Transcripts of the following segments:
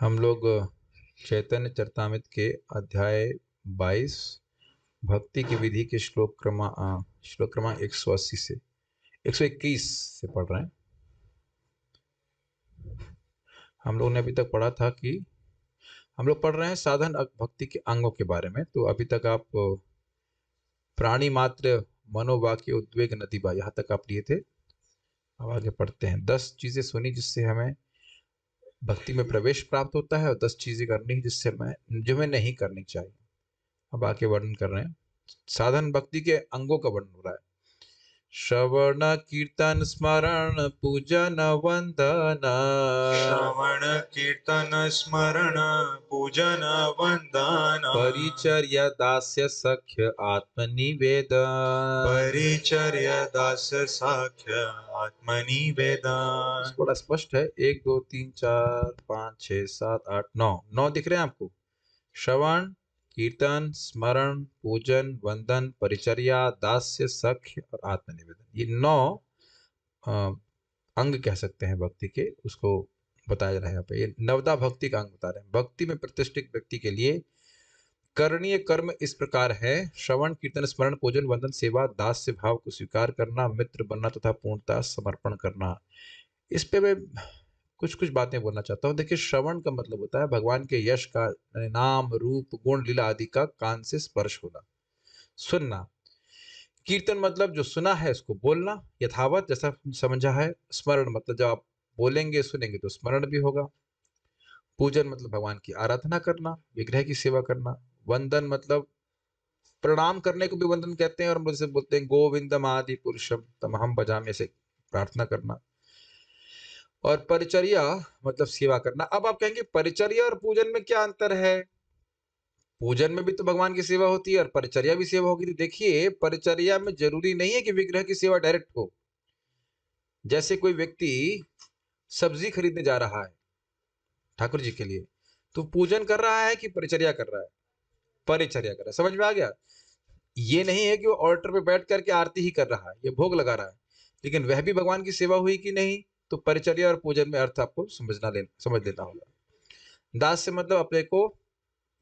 हम लोग चैतन्य चरितामृत के अध्याय 22 भक्ति की विधि के श्लोक क्रमांक 180 से 121 से पढ़ रहे हैं। हम लोगों ने अभी तक पढ़ा था कि हम लोग पढ़ रहे हैं साधन भक्ति के अंगों के बारे में। तो अभी तक आप प्राणी मात्र मनोवाक्य उद्वेग नदीबा यहाँ तक आप लिए थे। अब आगे पढ़ते हैं। 10 चीजें सुनी जिससे हमें भक्ति में प्रवेश प्राप्त होता है और 10 चीजें करनी जिससे हमें नहीं करनी चाहिए। अब आगे वर्णन कर रहे हैं। साधन भक्ति के अंगों का वर्णन हो रहा है। श्रवण कीर्तन स्मरण पूजन वंदन। श्रवण कीर्तन स्मरण पूजन वंदन परिचर्या दास्य सख्य आत्मनिवेदन। परिचर्या दास्य साख्य आत्मनिवेदन। थोड़ा स्पष्ट है। 1 2 3 4 5 6 7 8 9 दिख रहे हैं आपको। श्रवण कीर्तन स्मरण पूजन वंदन परिचर्या दास्य सख्य और आत्मनिवेदन, ये 9 अंग कह सकते हैं भक्ति के। उसको बताया जा रहा है यहाँ पे। ये नवदा भक्ति का अंग बता रहे हैं। भक्ति में प्रतिष्ठित व्यक्ति के लिए करणीय कर्म इस प्रकार है। श्रवण कीर्तन स्मरण पूजन वंदन सेवा दास्य भाव को स्वीकार करना, मित्र बनना तथा पूर्णता समर्पण करना। इस पे मैं कुछ कुछ बातें बोलना चाहता हूँ। देखिए, श्रवण का मतलब होता है भगवान के यश का, नाम रूप गुण लीला आदि का कान से स्पर्श होना, सुनना। कीर्तन मतलब जो सुना है उसको बोलना यथावत जैसा समझा है। स्मरण मतलब जब आप बोलेंगे सुनेंगे तो स्मरण भी होगा। पूजन मतलब भगवान की आराधना करना, विग्रह की सेवा करना। वंदन मतलब प्रणाम करने को भी वंदन कहते हैं, और हम जैसे बोलते हैं गोविंदम आदि पुरुषम तमहम भजामि, से प्रार्थना करना। और परिचर्या मतलब सेवा करना। अब आप कहेंगे परिचर्या और पूजन में क्या अंतर है? पूजन में भी तो भगवान की सेवा होती है और परिचर्या भी सेवा होगी। तो देखिए, परिचर्या में जरूरी नहीं है कि विग्रह की सेवा डायरेक्ट हो। जैसे कोई व्यक्ति सब्जी खरीदने जा रहा है ठाकुर जी के लिए, तो पूजन कर रहा है कि परिचर्या कर रहा है? परिचर्या कर रहा है। समझ में आ गया? ये नहीं है कि वो ऑल्टर पे बैठ करके आरती ही कर रहा है, ये भोग लगा रहा है, लेकिन वह भी भगवान की सेवा हुई कि नहीं? तो परिचर्या और पूजन में अर्थ आपको समझ लेना होगा। दास से मतलब अपने को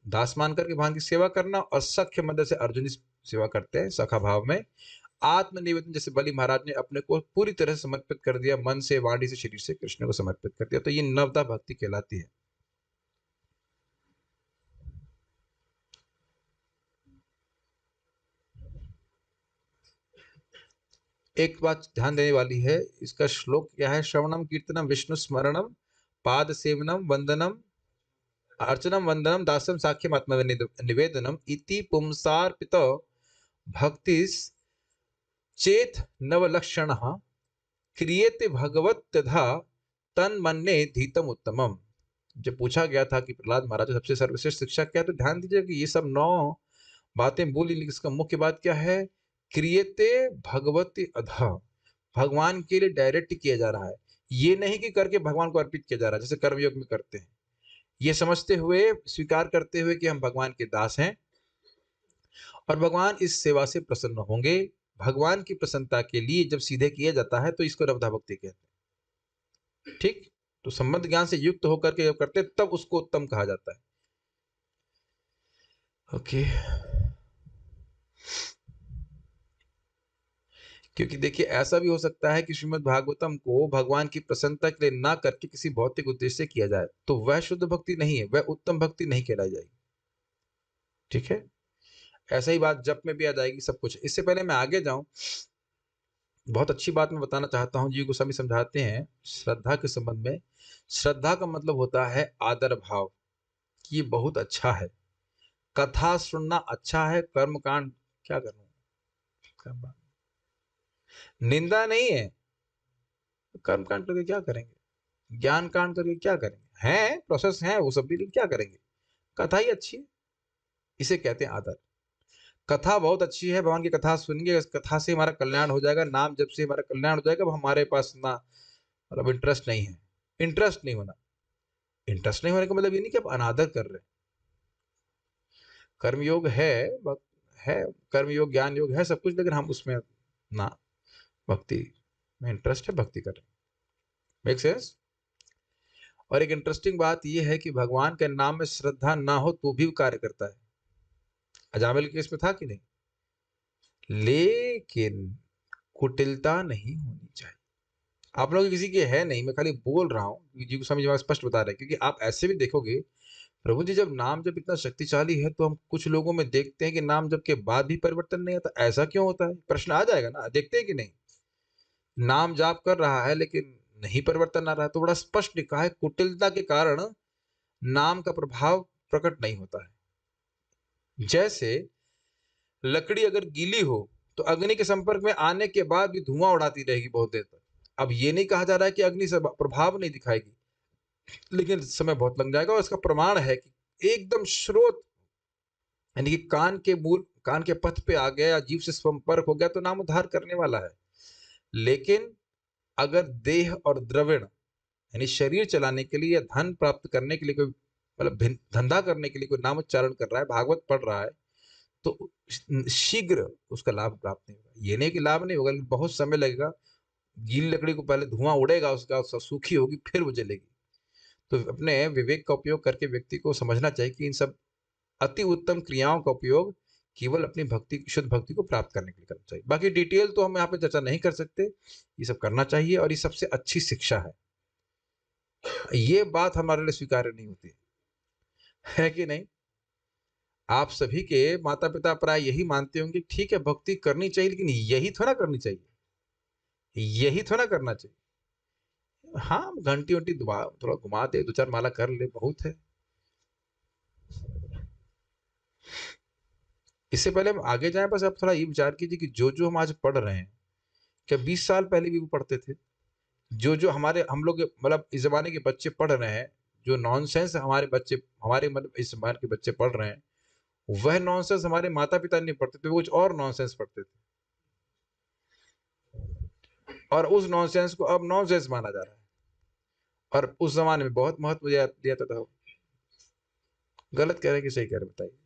दास मान करके भगवान की सेवा करना, और सख्य मतलब से अर्जुन सेवा करते हैं सखा भाव में। आत्मनिवेदन जैसे बलि महाराज ने अपने को पूरी तरह समर्पित कर दिया, मन से वाणी से शरीर से कृष्ण को समर्पित कर दिया। तो ये नवदा भक्ति कहलाती है। एक बात ध्यान देने वाली है, इसका श्लोक क्या है? श्रवणम कीर्तनम विष्णु स्मरणम पाद सेवनम वंदनम अर्चनम वंदनम दासम साख्यम आत्म निवेदनम इति पुंसार्पित भक्तिस चेत नवलक्षण क्रियते भगवत तथा तन मन्ने धीतम उत्तमम। जब पूछा गया था कि प्रहलाद महाराज सबसे सर्वश्रेष्ठ शिक्षा क्या है, तो ध्यान दीजिए कि ये सब 9 बातें बोली, लेकिन इसका मुख्य बात क्या है? क्रियते भगवती अधा, भगवान के लिए डायरेक्ट किया जा रहा है। ये नहीं कि करके भगवान को अर्पित किया जा रहा है जैसे कर्मयोग में करते हैं। ये समझते हुए, स्वीकार करते हुए कि हम भगवान के दास हैं और भगवान इस सेवा से प्रसन्न होंगे। भगवान की प्रसन्नता के लिए जब सीधे किया जाता है तो इसको रवधा भक्ति कहते हैं। ठीक? तो संबंध ज्ञान से युक्त होकर के जब करते हैं तब उसको उत्तम कहा जाता है। ओके। क्योंकि देखिए, ऐसा भी हो सकता है कि श्रीमद् भागवतम को भगवान की प्रसन्नता के लिए ना करके किसी भौतिक उद्देश्य से किया जाए, तो वह शुद्ध भक्ति नहीं है, वह उत्तम भक्ति नहीं कहलाई जाएगी। ठीक है? ऐसा ही बात जप में भी आ जाएगी सब कुछ। इससे पहले मैं आगे जाऊं, बहुत अच्छी बात मैं बताना चाहता हूं। जी गोस्वामी समझाते हैं श्रद्धा के संबंध में। श्रद्धा का मतलब होता है आदर भाव, कि ये बहुत अच्छा है, कथा सुनना अच्छा है, कर्मकांड क्या करूं, निंदा नहीं है, कर्म कांड करके क्या करेंगे, ज्ञान कांड करके क्या करेंगे, है प्रोसेस है वो सब भी, लेकिन क्या करेंगे? कथा ही अच्छी है, इसे कहते हैं आदर। कथा बहुत अच्छी है, भगवान की कथा सुनेंगे, इस कथा से हमारा कल्याण हो जाएगा, नाम जब से हमारा कल्याण हो जाएगा। अब हमारे पास ना मतलब इंटरेस्ट नहीं है। इंटरेस्ट नहीं होना, इंटरेस्ट नहीं होने का मतलब ये नहीं कि आप अनादर कर रहे हैं। कर्मयोग है कर्मयोग ज्ञान योग है सब कुछ, लेकिन हम उसमें ना, भक्ति में इंटरेस्ट है, भक्ति कर रहे हैं। Make sense? और एक इंटरेस्टिंग बात यह है कि भगवान के नाम में श्रद्धा ना हो तो भी वो कार्य करता है। अजामिल के केस में था कि नहीं? लेकिन कुटिलता नहीं होनी चाहिए। आप लोग किसी के है नहीं, मैं खाली बोल रहा हूँ, जी गोस्वामी जी स्पष्ट बता रहे हैं, क्योंकि आप ऐसे भी देखोगे प्रभु जी जब नाम जब इतना शक्तिशाली है तो हम कुछ लोगों में देखते हैं कि नाम जब के बाद भी परिवर्तन नहीं आता। ऐसा क्यों होता है? प्रश्न आ जाएगा ना, देखते हैं कि नहीं? नाम जाप कर रहा है लेकिन नहीं परिवर्तन आ रहा है, तो बड़ा स्पष्ट लिखा है कुटिलता के कारण नाम का प्रभाव प्रकट नहीं होता है। जैसे लकड़ी अगर गीली हो तो अग्नि के संपर्क में आने के बाद भी धुआं उड़ाती रहेगी बहुत देर तक। अब ये नहीं कहा जा रहा है कि अग्नि से प्रभाव नहीं दिखाएगी, लेकिन समय बहुत लग जाएगा। और इसका प्रमाण है कि एकदम स्रोत यानी कि कान के पथ पे आ गया या जीव से संपर्क हो गया तो नाम उद्धार करने वाला है। लेकिन अगर देह और द्रविण यानी शरीर चलाने के लिए या धन प्राप्त करने के लिए कोई मतलब धंधा करने के लिए कोई नाम उच्चारण कर रहा है, भागवत पढ़ रहा है, तो शीघ्र उसका लाभ प्राप्त नहीं होगा। ये नहीं कि लाभ नहीं होगा, लेकिन बहुत समय लगेगा। गीली लकड़ी को पहले धुआं उड़ेगा, उसका सूखी होगी, फिर वो जलेगी। तो अपने विवेक का उपयोग करके व्यक्ति को समझना चाहिए कि इन सब अति उत्तम क्रियाओं का उपयोग केवल अपनी भक्ति, शुद्ध भक्ति को प्राप्त करने के लिए करना चाहिए। बाकी डिटेल तो हम यहाँ पे चर्चा नहीं कर सकते, ये सब करना चाहिए और ये सबसे अच्छी शिक्षा है। ये बात हमारे लिए स्वीकार्य नहीं होती है कि नहीं? आप सभी के माता पिता प्राय यही मानते होंगे, ठीक है भक्ति करनी चाहिए, लेकिन यही थोड़ा करनी चाहिए, यही थोड़ा करना चाहिए। हाँ, घंटी वंटी थोड़ा घुमा दे, 2-4 माला कर ले, बहुत है। इससे पहले हम आगे जाएं, बस आप थोड़ा ये विचार कीजिए कि जो हम आज पढ़ रहे हैं, क्या 20 साल पहले भी वो पढ़ते थे? जो हम लोग मतलब इस जमाने के बच्चे पढ़ रहे हैं, जो नॉनसेंस हमारे बच्चे, हमारे मतलब इस जमाने के बच्चे पढ़ रहे हैं, वह नॉनसेंस हमारे माता पिता नहीं पढ़ते थे, वो कुछ और नॉनसेंस पढ़ते थे। और उस नॉनसेंस को अब नॉनसेंस माना जा रहा है, और उस जमाने में बहुत महत्व दिया जाता था। गलत कह रहे हैं कि सही कह रहे हैं, बताइए?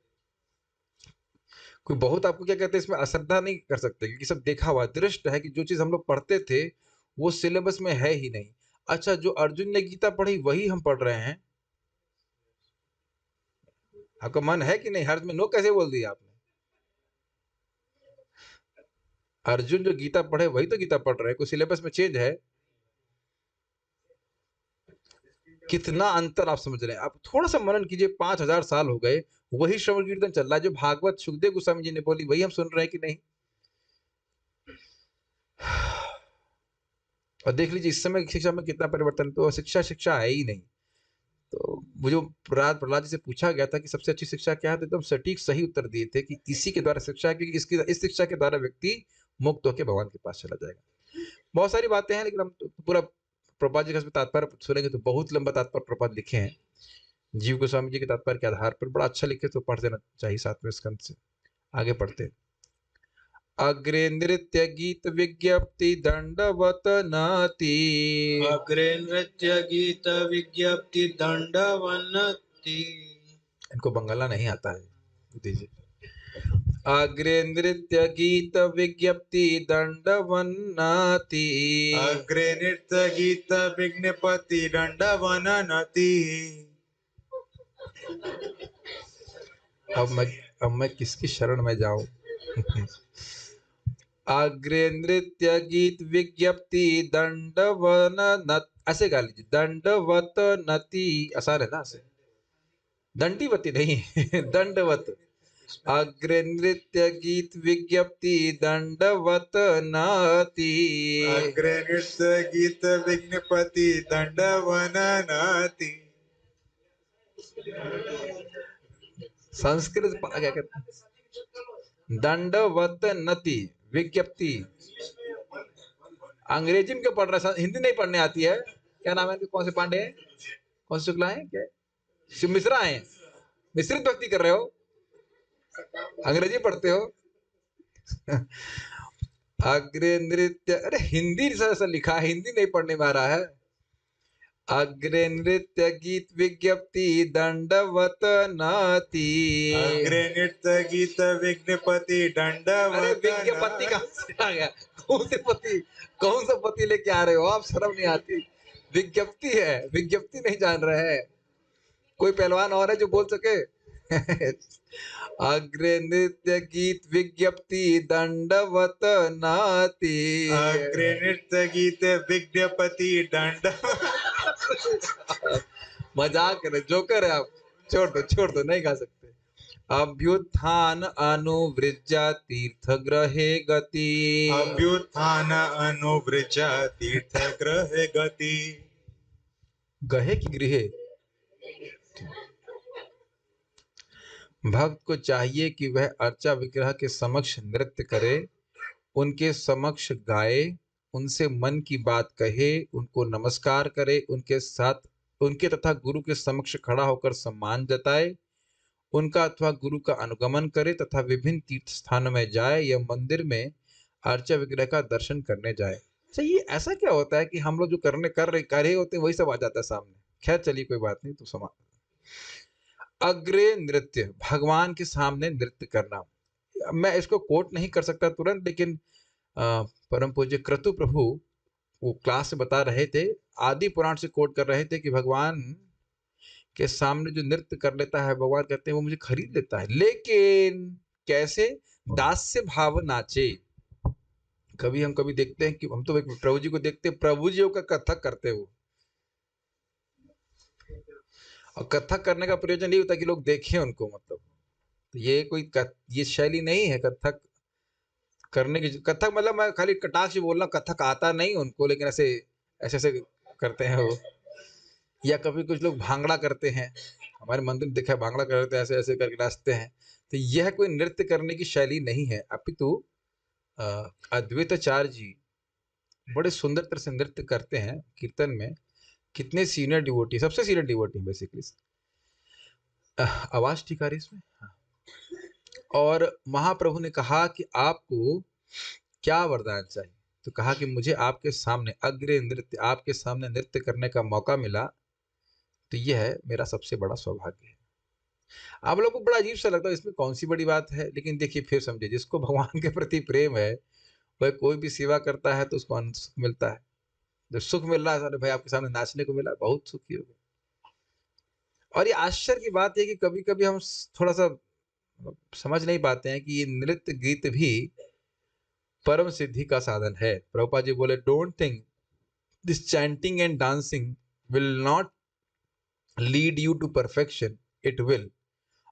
कोई बहुत आपको क्या कहते हैं इसमें अश्रद्धा नहीं कर सकते, क्योंकि सब देखा हुआ दृष्ट है कि जो चीज हम लोग पढ़ते थे वो सिलेबस में है ही नहीं। अच्छा, जो अर्जुन ने गीता पढ़ी वही हम पढ़ रहे हैं। आपका मन है कि नहीं? हर्ष में नो कैसे बोल दिया आपने? अर्जुन जो गीता पढ़े वही तो गीता पढ़ रहे हैं, कोई सिलेबस में चेंज है? कितना अंतर आप समझ रहे हैं? आप थोड़ा सा मनन कीजिए। 5000 साल हो गए, वही श्रवण कीर्तन चल रहा है, जो भागवत सुखदेव गोस्वामी जी ने बोली वही हम सुन रहे हैं कि नहीं? और देख लीजिए इस समय शिक्षा में कितना परिवर्तन, तो शिक्षा है ही नहीं। तो वो जो प्रहलाद जी से पूछा गया था कि सबसे अच्छी शिक्षा क्या है, तो एकदम सटीक सही उत्तर दिए थे कि इसी के द्वारा शिक्षा है, क्योंकि इस शिक्षा के द्वारा व्यक्ति मुक्त होकर भगवान के पास चला जाएगा। बहुत सारी बातें हैं, लेकिन हम तो पूरा प्रभुपाद जी का तात्पर्य सुनेंगे तो बहुत लंबा तात्पर्य प्रभुपाद लिखे हैं। जीव गोस्वामी जी के तात्पर्य के आधार पर बड़ा अच्छा लिखे, तो पढ़ देना चाहिए 7वें स्कंद से। आगे पढ़ते हैं। अग्रे नृत्य गीत विज्ञप्ति दंडवत नाति। अग्रे नृत्य गीत विज्ञप्ति दंडवन्नति। इनको बंगाला नहीं आता है, दीजिए। अग्रे नृत्य गीत विज्ञप्ति दंडवन्नति। अग्रे नृत्य गीत विज्ञप्ति दंडवन्नति। अब मैं किसकी शरण में जाऊं? अग्रे नृत्य गीत विज्ञप्ति दंडवन, ऐसे गा लीजिए, दंडवत नति। आसान है ना? ऐसे दंडीवती नहीं दंडवत। अग्रे नृत्य गीत विज्ञप्ति दंडवत नाति। अग्रे नृत्य गीत विज्ञप्ति दंडवन्नति। संस्कृत क्या कहते हैं? दंडवत नति विज्ञप्ति। अंग्रेजी में क्यों पढ़ रहा है? हिंदी नहीं पढ़ने आती है? क्या नाम है? कौन से पांडे हैं? कौन से शुक्ला है? क्या शिव मिश्रा हैं? मिश्रित भक्ति कर रहे हो, अंग्रेजी पढ़ते हो? अग्रे नृत्य, अरे हिंदी से लिखा है, हिंदी नहीं पढ़ने में आ रहा है। अग्रे नृत्य गीत विज्ञप्ति दंडवत नाति। अग्रे नृत्य गीत विज्ञप्ति दंडवत। विज्ञप्ति कहाँ से आ गया? कौन सा पति लेके आ रहे हो आप? शर्म नहीं आती? विज्ञप्ति है, विज्ञप्ति नहीं जान रहे हैं। कोई पहलवान और है जो बोल सके? अग्रे नृत्य गीत विज्ञप्ति दंडवत नाति। अग्रे नृत्य गीत विज्ञपति दंड मजाक कर रहे, जोकर है आप, छोड़ दो, नहीं गा सकते। अभ्युत्थान अनुवृज्य तीर्थ ग्रहे गति। अभ्युत्थान अनुवृज्य तीर्थ ग्रहे गति। गहे की गृहे। भक्त को चाहिए कि वह अर्चा विग्रह के समक्ष नृत्य करे, उनके समक्ष गाए, उनसे मन की बात कहे, उनको नमस्कार करे, उनके साथ उनके तथा गुरु के समक्ष खड़ा होकर सम्मान जताए, उनका अथवा गुरु का अनुगमन करे तथा विभिन्न तीर्थ स्थानों में जाए या मंदिर में अर्चा विग्रह का दर्शन करने जाए। अच्छा, ये ऐसा क्या होता है कि हम लोग जो कर रहे होते हैं वही सब आ जाता है सामने। खैर चलिए, कोई बात नहीं, तो समा अग्रे नृत्य, भगवान के सामने नृत्य करना। मैं इसको कोट नहीं कर सकता तुरंत, लेकिन परम पूज्य क्रतु प्रभु वो क्लास से बता रहे थे, आदि पुराण से कोट कर रहे थे कि भगवान के सामने जो नृत्य कर लेता है, भगवान कहते हैं वो मुझे खरीद लेता है। लेकिन कैसे? दास्य भाव नाचे। कभी देखते हैं कि हम तो प्रभु जी को देखते हैं, प्रभु जी का कथक करते वो, और कथक करने का प्रयोजन नहीं होता कि लोग देखें उनको, मतलब तो ये शैली नहीं है कथक करने की। कथक मतलब मैं खाली कटाक्ष से बोल रहा हूँ, कथक आता नहीं उनको, लेकिन ऐसे ऐसे करते हैं वो। या कभी कुछ लोग भांगड़ा करते हैं, हमारे मंदिर में देखा है भांगड़ा करते हैं, ऐसे ऐसे करके नाचते हैं। तो यह कोई नृत्य करने की शैली नहीं है, अपितु अद्वैताचार्य जी बड़े सुंदर तरह से नृत्य करते हैं कीर्तन में। कितने सीनियर डिवोटी, सबसे सीनियर डिवोटी बेसिकली। आवाज ठीक आ रही इसमें? हाँ। और महाप्रभु ने कहा कि आपको क्या वरदान चाहिए, तो कहा कि मुझे आपके सामने अग्रे नृत्य, आपके सामने नृत्य करने का मौका मिला, तो यह है मेरा सबसे बड़ा सौभाग्य है। आप लोगों को बड़ा अजीब सा लगता है, इसमें कौन सी बड़ी बात है, लेकिन देखिए फिर समझिए, जिसको भगवान के प्रति प्रेम है वह कोई भी सेवा करता है तो उसको सुख मिलता है। जब सुख मिल रहा है, अरे भाई आपके सामने नाचने को मिला, बहुत सुखी हो गए। और ये आश्चर्य की बात है कि कभी कभी हम थोड़ा सा समझ नहीं पाते हैं कि ये नृत्य गीत भी परम सिद्धि का साधन है। प्रभुपाद जी बोले, don't think this chanting and dancing will not lead you to perfection, it will.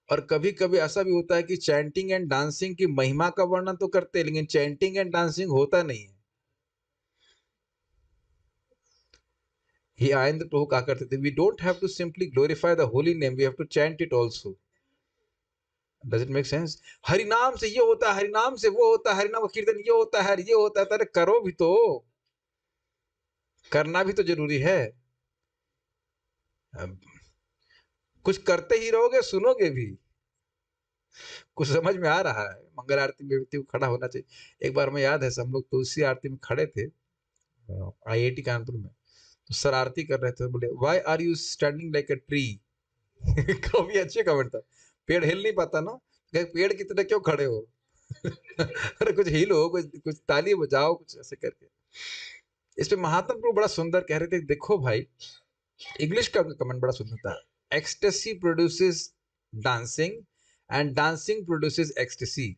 और कभी कभी ऐसा भी होता है कि चैंटिंग एंड डांसिंग की महिमा का वर्णन तो करते हैं, लेकिन चैंटिंग एंड डांसिंग होता नहीं है। ही आनंद प्रभु कहा करते थे, we don't have to simply glorify the holy name, we have to chant it also. Does it make sense? Hari नाम से ये होता है, हरि नाम से वो होता है, हरि नाम का कीर्तन ये होता है, ये होता है। अरे करो भी तो, करना भी तो जरूरी है। कुछ करते ही रहोगे, सुनोगे भी। कुछ समझ में आ रहा है? मंगल आरती में व्यक्ति को खड़ा होना चाहिए। एक बार मैं याद है, हम लोग तुलसी आरती में खड़े थे IIT कानपुर में, तो सर आरती कर रहे थे, बोले, why are you standing like a tree? काफी अच्छे कमेंट था। पेड़ हिल नहीं पाता ना, पेड़ की तरह क्यों खड़े हो? अरे कुछ हिलो, कुछ ताली बजाओ, कुछ ऐसे करके। इस पे महात्मा प्रभु बड़ा सुंदर कह रहे थे, देखो भाई, इंग्लिश का कमेंट बड़ा सुंदर था, ecstasy produces dancing and dancing produces ecstasy.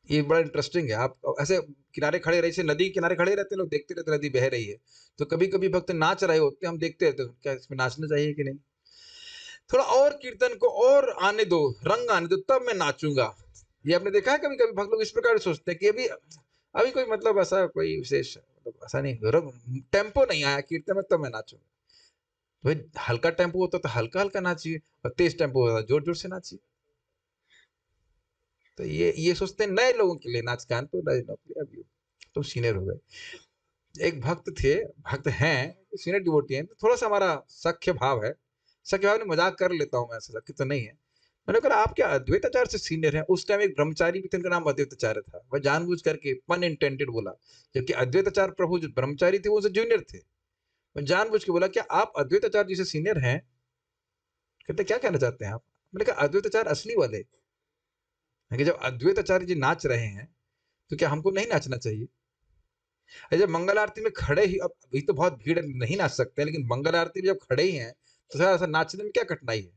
ये बड़ा इंटरेस्टिंग है। आप ऐसे किनारे खड़े रहे, नदी किनारे खड़े रहते हैं लोग, देखते रहते नदी बह रही है, तो कभी कभी भक्त नाच रहे होते हैं, हम देखते रहते हैं, क्या इसमें नाचना चाहिए कि नहीं, थोड़ा और कीर्तन को और आने दो, रंग आने दो, तब मैं नाचूंगा। ये आपने देखा है? कभी कभी भक्त लोग इस प्रकार सोचते हैं कि अभी कोई मतलब ऐसा कोई विशेष मतलब ऐसा नहीं, टेम्पो नहीं आया कीर्तन में, तब मैं नाचूंगा। तो भाई हल्का टेम्पो होता तो हल्का हल्का नाचिए, और तेज टेम्पो होता जोर जोर से नाचिए। तो ये सोचते हैं नए लोगों के लिए नाच गान, तो नए लोगों के लिए। अभी तो सीनियर हो गए। एक भक्त थे, भक्त हैं, सीनियर डिवोटी हैं, तो थोड़ा सा हमारा सख्य भाव है। सख्य भाव ने मजाक कर लेता हूँ मैं, ऐसा सख्य तो नहीं है। मैंने कहा, आप क्या अद्वैताचार्य से सीनियर हैं? उस टाइम एक ब्रह्मचारी भी थे, उनका नाम अद्वैताचार्य था। वह जानबूझ करके पन इंटेंडेड बोला, जबकि अद्वैताचार्य प्रभु जो ब्रह्मचारी थे वो उनसे जूनियर थे। मैं जानबूझ के बोला, क्या आप अद्वैताचार्य जी से सीनियर हैं? कहते, क्या कहना चाहते हैं आप? मैंने कहा, अद्वैताचार्य असली वाले। कि जब अद्वैताचार्य जी नाच रहे हैं तो क्या हमको नहीं नाचना चाहिए? जब मंगल आरती में खड़े ही, अब अभी तो बहुत भीड़ है, नहीं नाच सकते हैं, लेकिन मंगल आरती में जब खड़े ही हैं तो थोड़ा सा नाचने में क्या कठिनाई है?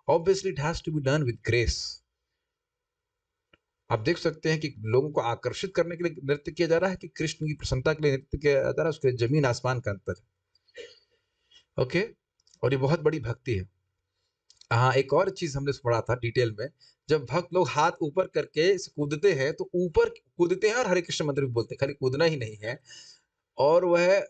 Obviously it has to be done with grace. आप देख सकते हैं कि लोगों को आकर्षित करने के लिए नृत्य किया जा रहा है कि कृष्ण की प्रसन्नता के लिए नृत्य किया जा रहा है, उसके जमीन आसमान का अंतर है। ओके, और ये बहुत बड़ी भक्ति है। हाँ, एक और चीज हमने पढ़ा था डिटेल में, जब भक्त लोग हाथ ऊपर करके कूदते हैं तो ऊपर कूदते हैं और हरे कृष्ण मंत्र भी बोलते हैं, खाली कूदना ही नहीं है, और वह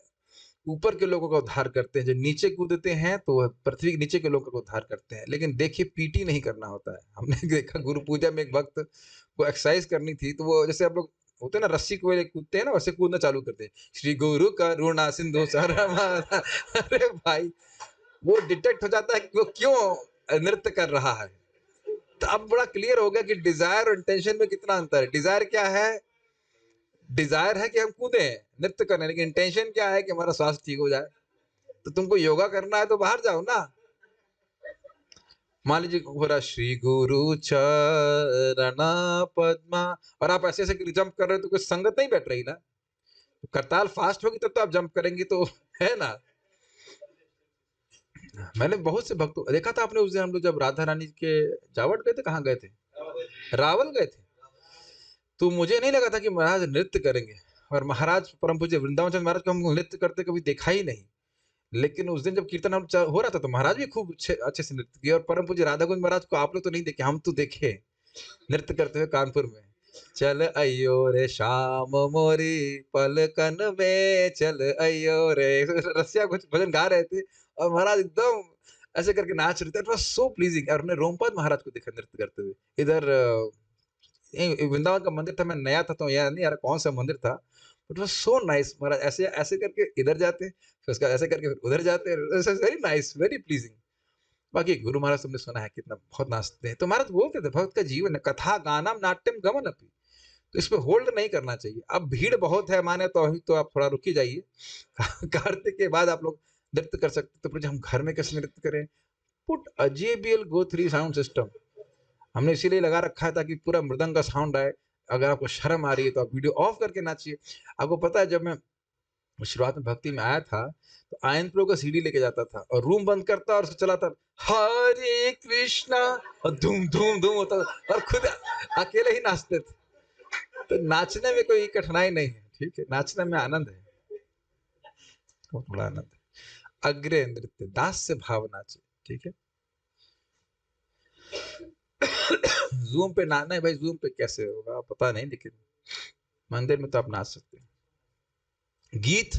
ऊपर के लोगों का उद्धार करते हैं। जो नीचे कूदते हैं तो वह पृथ्वी के नीचे के लोगों का उद्धार करते हैं। लेकिन देखिए, पीटी नहीं करना होता है। हमने देखा गुरु पूजा में एक भक्त को एक्सरसाइज करनी थी, तो वो जैसे आप लोग होते हैं ना, रस्सी को कूदते हैं ना, वैसे कूदना चालू करते हैं, श्री गुरु करुणा सिंधु शरणम। अरे भाई, वो डिटेक्ट हो जाता है कि वो क्यों नृत्य कर रहा है। तो अब बड़ा क्लियर हो गया कि डिजायर और इंटेंशन में कितना अंतर है। डिजायर क्या है? डिजायर है कि हम कूदे नृत्य करने, लेकिन इंटेंशन क्या है कि हमारा स्वास्थ्य ठीक हो जाए। तो तुमको योगा करना है तो बाहर जाओ ना। मान लीजिए हो रहा श्री गुरु चरण पद्मा, और आप ऐसे ऐसे जंप कर रहे हो तो कोई संगत नहीं बैठ रही ना। तो करताल फास्ट होगी तब तो आप जंप करेंगे, तो है ना। मैंने बहुत से भक्तों देखा था, आपने उस दिन हम लोग जब राधा रानी के जावट गए थे, कहाँ गए थे? रावल गए थे। तो मुझे नहीं लगा था कि महाराज नृत्य करेंगे, और महाराज परम पूज्य वृंदावन चंद्र महाराज को हम नृत्य करते कभी देखा ही नहीं। लेकिन उस दिन जब कीर्तन हो रहा था तो महाराज भी खूब अच्छे से नृत्य किया, और परम पूज्य राधा गोविंद महाराज को आप लोग तो नहीं देखे, हम तो देखे नृत्य करते हुए कानपुर में। चल अयो रे शाम मोरी पलकन में, चल अयो रे, रसिया कुछ भजन गा रहे थे और महाराज एकदम ऐसे करके नाच रहे थे। It was so pleasing. और हमने रोमपद महाराज को देखा नृत्य करते हुए इधर वृंदावन का मंदिर था। मैं नया था तो याद नहीं आ रहा कौन सा मंदिर था, बट वाज सो नाइस। महाराज ऐसे ऐसे करके इधर जाते, फिर उसका ऐसे करके फिर उधर जाते, वेरी नाइस, वेरी प्लीजिंग। बाकी गुरु महाराज तुमने सुना है कितना बहुत नाचते हैं। तो महाराज बोलते थे भक्त का जीवन है कथा गानम नाट्यम गमन अपनी, तो इस पे होल्ड नहीं करना चाहिए। अब भीड़ बहुत है माने तो आप थोड़ा रुक ही जाइए। कार्तिक के बाद आप लोग नृत्य कर सकते, तो फिर हम घर में कैसे नृत्य करें? Put a JBL Go 3 sound system. हमने इसीलिए लगा रखा है ताकि पूरा मृदंग का साउंड आए। अगर आपको शर्म आ रही है तो आप वीडियो ऑफ करके नाचिए। आपको पता है, जब मैं शुरुआत में भक्ति में आया था तो आयन प्रो का सीडी लेके जाता था और रूम बंद करता और उसको चलाता, हरे कृष्णा, और धूम धूम धूम होता था और खुद अकेले ही नाचते थे। तो नाचने में कोई कठिनाई नहीं है, ठीक है, नाचने में आनंद है, बहुत बड़ा आनंद है। अग्रे नृत्य दास से भाव नाचे, ठीक है। जूम पे नाचना है भाई, जूम पे कैसे होगा पता नहीं, लेकिन मंदिर में तो आप नाच सकते हैं। गीत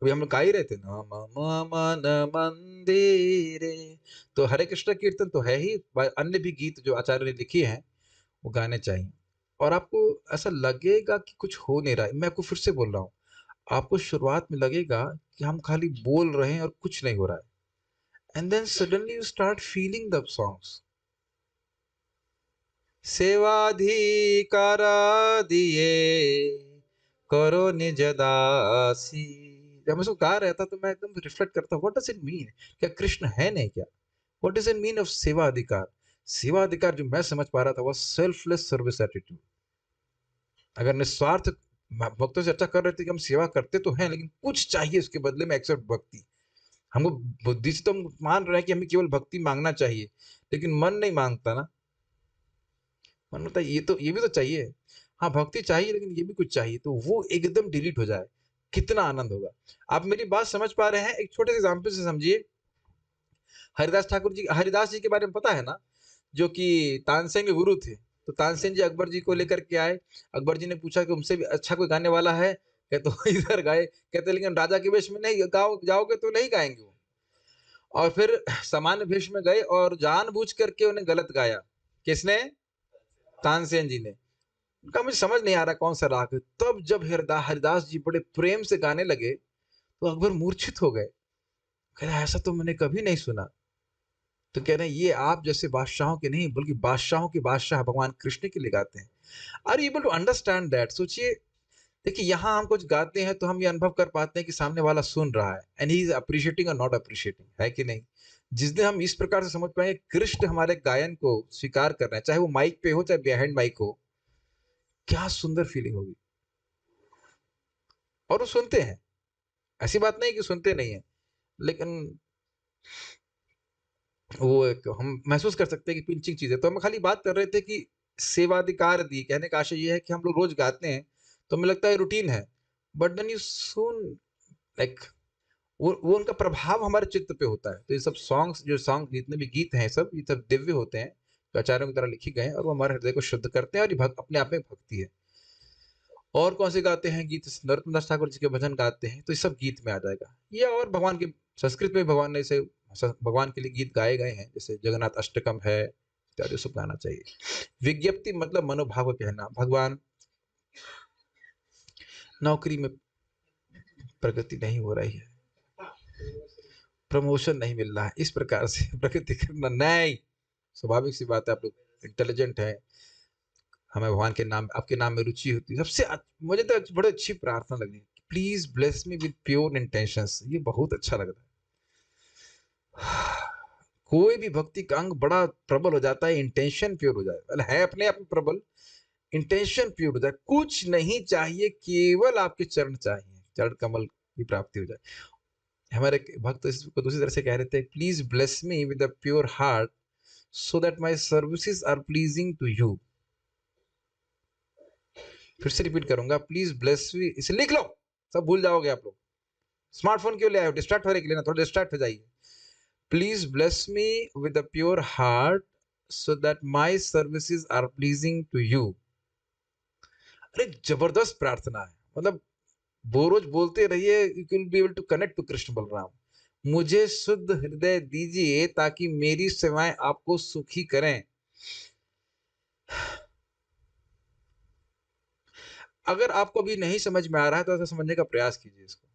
अभी हम लोग गा ही रहे थे ना, मन मंदिरे, तो हरे कृष्ण कीर्तन तो है ही, अन्य भी गीत जो आचार्य ने लिखी हैं वो गाने चाहिए। और आपको ऐसा लगेगा कि कुछ हो नहीं रहा है, मैं आपको फिर से बोल रहा हूँ, आपको शुरुआत में लगेगा कि हम खाली बोल रहे हैं और कुछ नहीं हो रहा है, and then suddenly you start feeling the songs. सेवाधिकारा दिए करो निज दासी। जब मैं उसको गा रहा था तो मैं एकदम रिफ्लेक्ट करता, व्हाट डज इट मीन? क्या कृष्ण है नहीं क्या? What does it mean of सेवा अधिकार? सेवा अधिकार जो मैं समझ पा रहा था वो सेल्फलेस सर्विस एटीट्यूड। अगर निस्वार्थ भक्तों से चर्चा कर रहे थे कि हम सेवा करते तो हैं, लेकिन कुछ चाहिए उसके बदले में एक्सेप्ट भक्ति। हमको बुद्धि से तो हम मान रहे हैं कि हमें केवल भक्ति मांगना चाहिए, लेकिन मन नहीं मांगता ना। मन होता है ये भी तो चाहिए। हाँ, भक्ति चाहिए लेकिन ये भी कुछ चाहिए, तो वो एकदम डिलीट हो जाए, कितना आनंद होगा। आप मेरी बात समझ पा रहे हैं? एक छोटे से एग्जाम्पल से समझिए। हरिदास जी के बारे में पता है ना, जो कि तानसेन के गुरु थे। तो तानसेन जी अकबर जी को लेकर के आए। अकबर जी ने पूछा कि उनसे भी अच्छा कोई गाने वाला है? कहते तो इधर गाए। कहते लेकिन राजा के वेश में नहीं गाओ, जाओगे तो नहीं गाएंगे वो। और फिर सामान्य वेश में गए और जानबूझ करके उन्हें गलत गाया। किसने? तानसेन जी ने। उनका मुझे समझ नहीं आ रहा कौन सा राग है। तब जब हरिदास जी बड़े प्रेम से गाने लगे तो अकबर मूर्छित हो गए। कह रहा ऐसा तो मैंने कभी नहीं सुना। तो कह रहे हैं ये आप जैसे बादशाहों के नहीं, बल्कि बादशाहों के बादशाह भगवान कृष्ण के लिए गाते हैं। Are you able to understand that? सोचिए, देखिए यहाँ हम कुछ गाते हैं तो हम ये अनुभव कर पाते हैं कि सामने वाला सुन रहा है, एंड ही इज अप्रिशिएटिंग और नॉट अप्रिशिएटिंग, है कि नहीं? जिस दिन हम इस प्रकार से समझ पाएंगे कृष्ण हमारे गायन को स्वीकार कर रहे हैं, चाहे वो माइक पे हो चाहे बिहाइंड माइक हो, क्या सुंदर फीलिंग होगी। और वो सुनते हैं, ऐसी बात नहीं कि सुनते नहीं है, लेकिन वो एक हम महसूस कर सकते हैं कि पिंचिंग चीज़ है। तो हम खाली बात कर रहे थे कि सेवाधिकार दी, कहने का आशय ये है कि हम लोग रोज़ गाते हैं, तो हमें लगता है रूटीन है। But then you soon like वो उनका प्रभाव हमारे चित्त पे होता है। तो ये सब सॉन्ग जितने भी गीत हैं सब, ये सब दिव्य होते हैं, जो आचार्यों की तरह लिखे गए हैं और वो हमारे हृदय को शुद्ध करते हैं और ये अपने आप में भक्ति है। और कौन से गाते हैं गीत? नरोत्तम दास ठाकुर जी के भजन गाते हैं, तो ये सब गीत में आ जाएगा। ये और भगवान के संस्कृत में भगवान ने इसे भगवान के लिए गीत गाए गए हैं, जैसे जगन्नाथ अष्टकम है, इत्यादि सब गाना चाहिए। विज्ञप्ति मतलब मनोभाव का कहना, भगवान नौकरी में प्रगति नहीं हो रही है, प्रमोशन नहीं मिल रहा है, इस प्रकार से प्रगति करना नहीं। स्वाभाविक सी बात है, आप लोग इंटेलिजेंट हैं, हमें भगवान के नाम, आपके नाम में रुचि होती है। सबसे मुझे तो बड़ी अच्छी प्रार्थना लगी, please bless me with pure intentions. ये बहुत अच्छा लग रहा है। कोई भी भक्ति का अंग बड़ा प्रबल हो जाता है, इंटेंशन प्योर हो जाए, मतलब है अपने आप में प्रबल, इंटेंशन प्योर हो जाए, कुछ नहीं चाहिए, केवल आपके चरण चाहिए, चरण कमल की प्राप्ति हो जाए। हमारे भक्त इसको दूसरी तरह से कह रहे थे, please bless me with a pure heart so that my services are pleasing to you. फिर से रिपीट करूंगा, प्लीज ब्लेस मी, इसे लिख लो, सब भूल जाओगे आप लोग। स्मार्टफोन क्यों ले आए हो? डिस्ट्रैक्ट होने के लिए ना, थोड़ा डिस्ट्रैक्ट हो जाइए। Please bless me with a pure heart so that my services are pleasing to you. अरे जबरदस्त प्रार्थना है, मतलब वो रोज बोलते रहिए, you will be able to connect to Krishna Balarama. मुझे शुद्ध हृदय दीजिए ताकि मेरी सेवाएं आपको सुखी करें। अगर आपको अभी नहीं समझ में आ रहा है तो ऐसा समझने का प्रयास कीजिए इसको।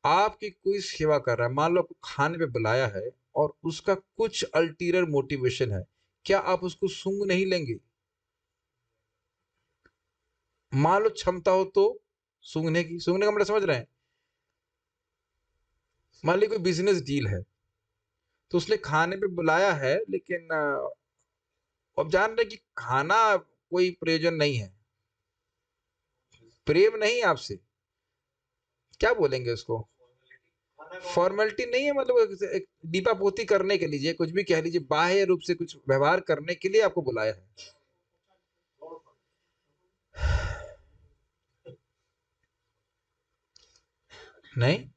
आपकी कोई सेवा कर रहा है, मान लो आपको खाने पे बुलाया है और उसका कुछ अल्टीरियर मोटिवेशन है, क्या आप उसको सूंघ नहीं लेंगे? मान लो क्षमता हो तो सूंघने की, सूंघने का मतलब समझ रहे हैं? मान ली कोई बिजनेस डील है, तो उसने खाने पे बुलाया है, लेकिन अब जान रहे कि खाना कोई प्रयोजन नहीं है, प्रेम नहीं है आपसे, क्या बोलेंगे उसको? फॉर्मेलिटी नहीं है, मतलब एक दीपा पोती करने के लिए, कुछ भी कह लीजिए, बाह्य रूप से कुछ व्यवहार करने के लिए आपको बुलाया है। नहीं,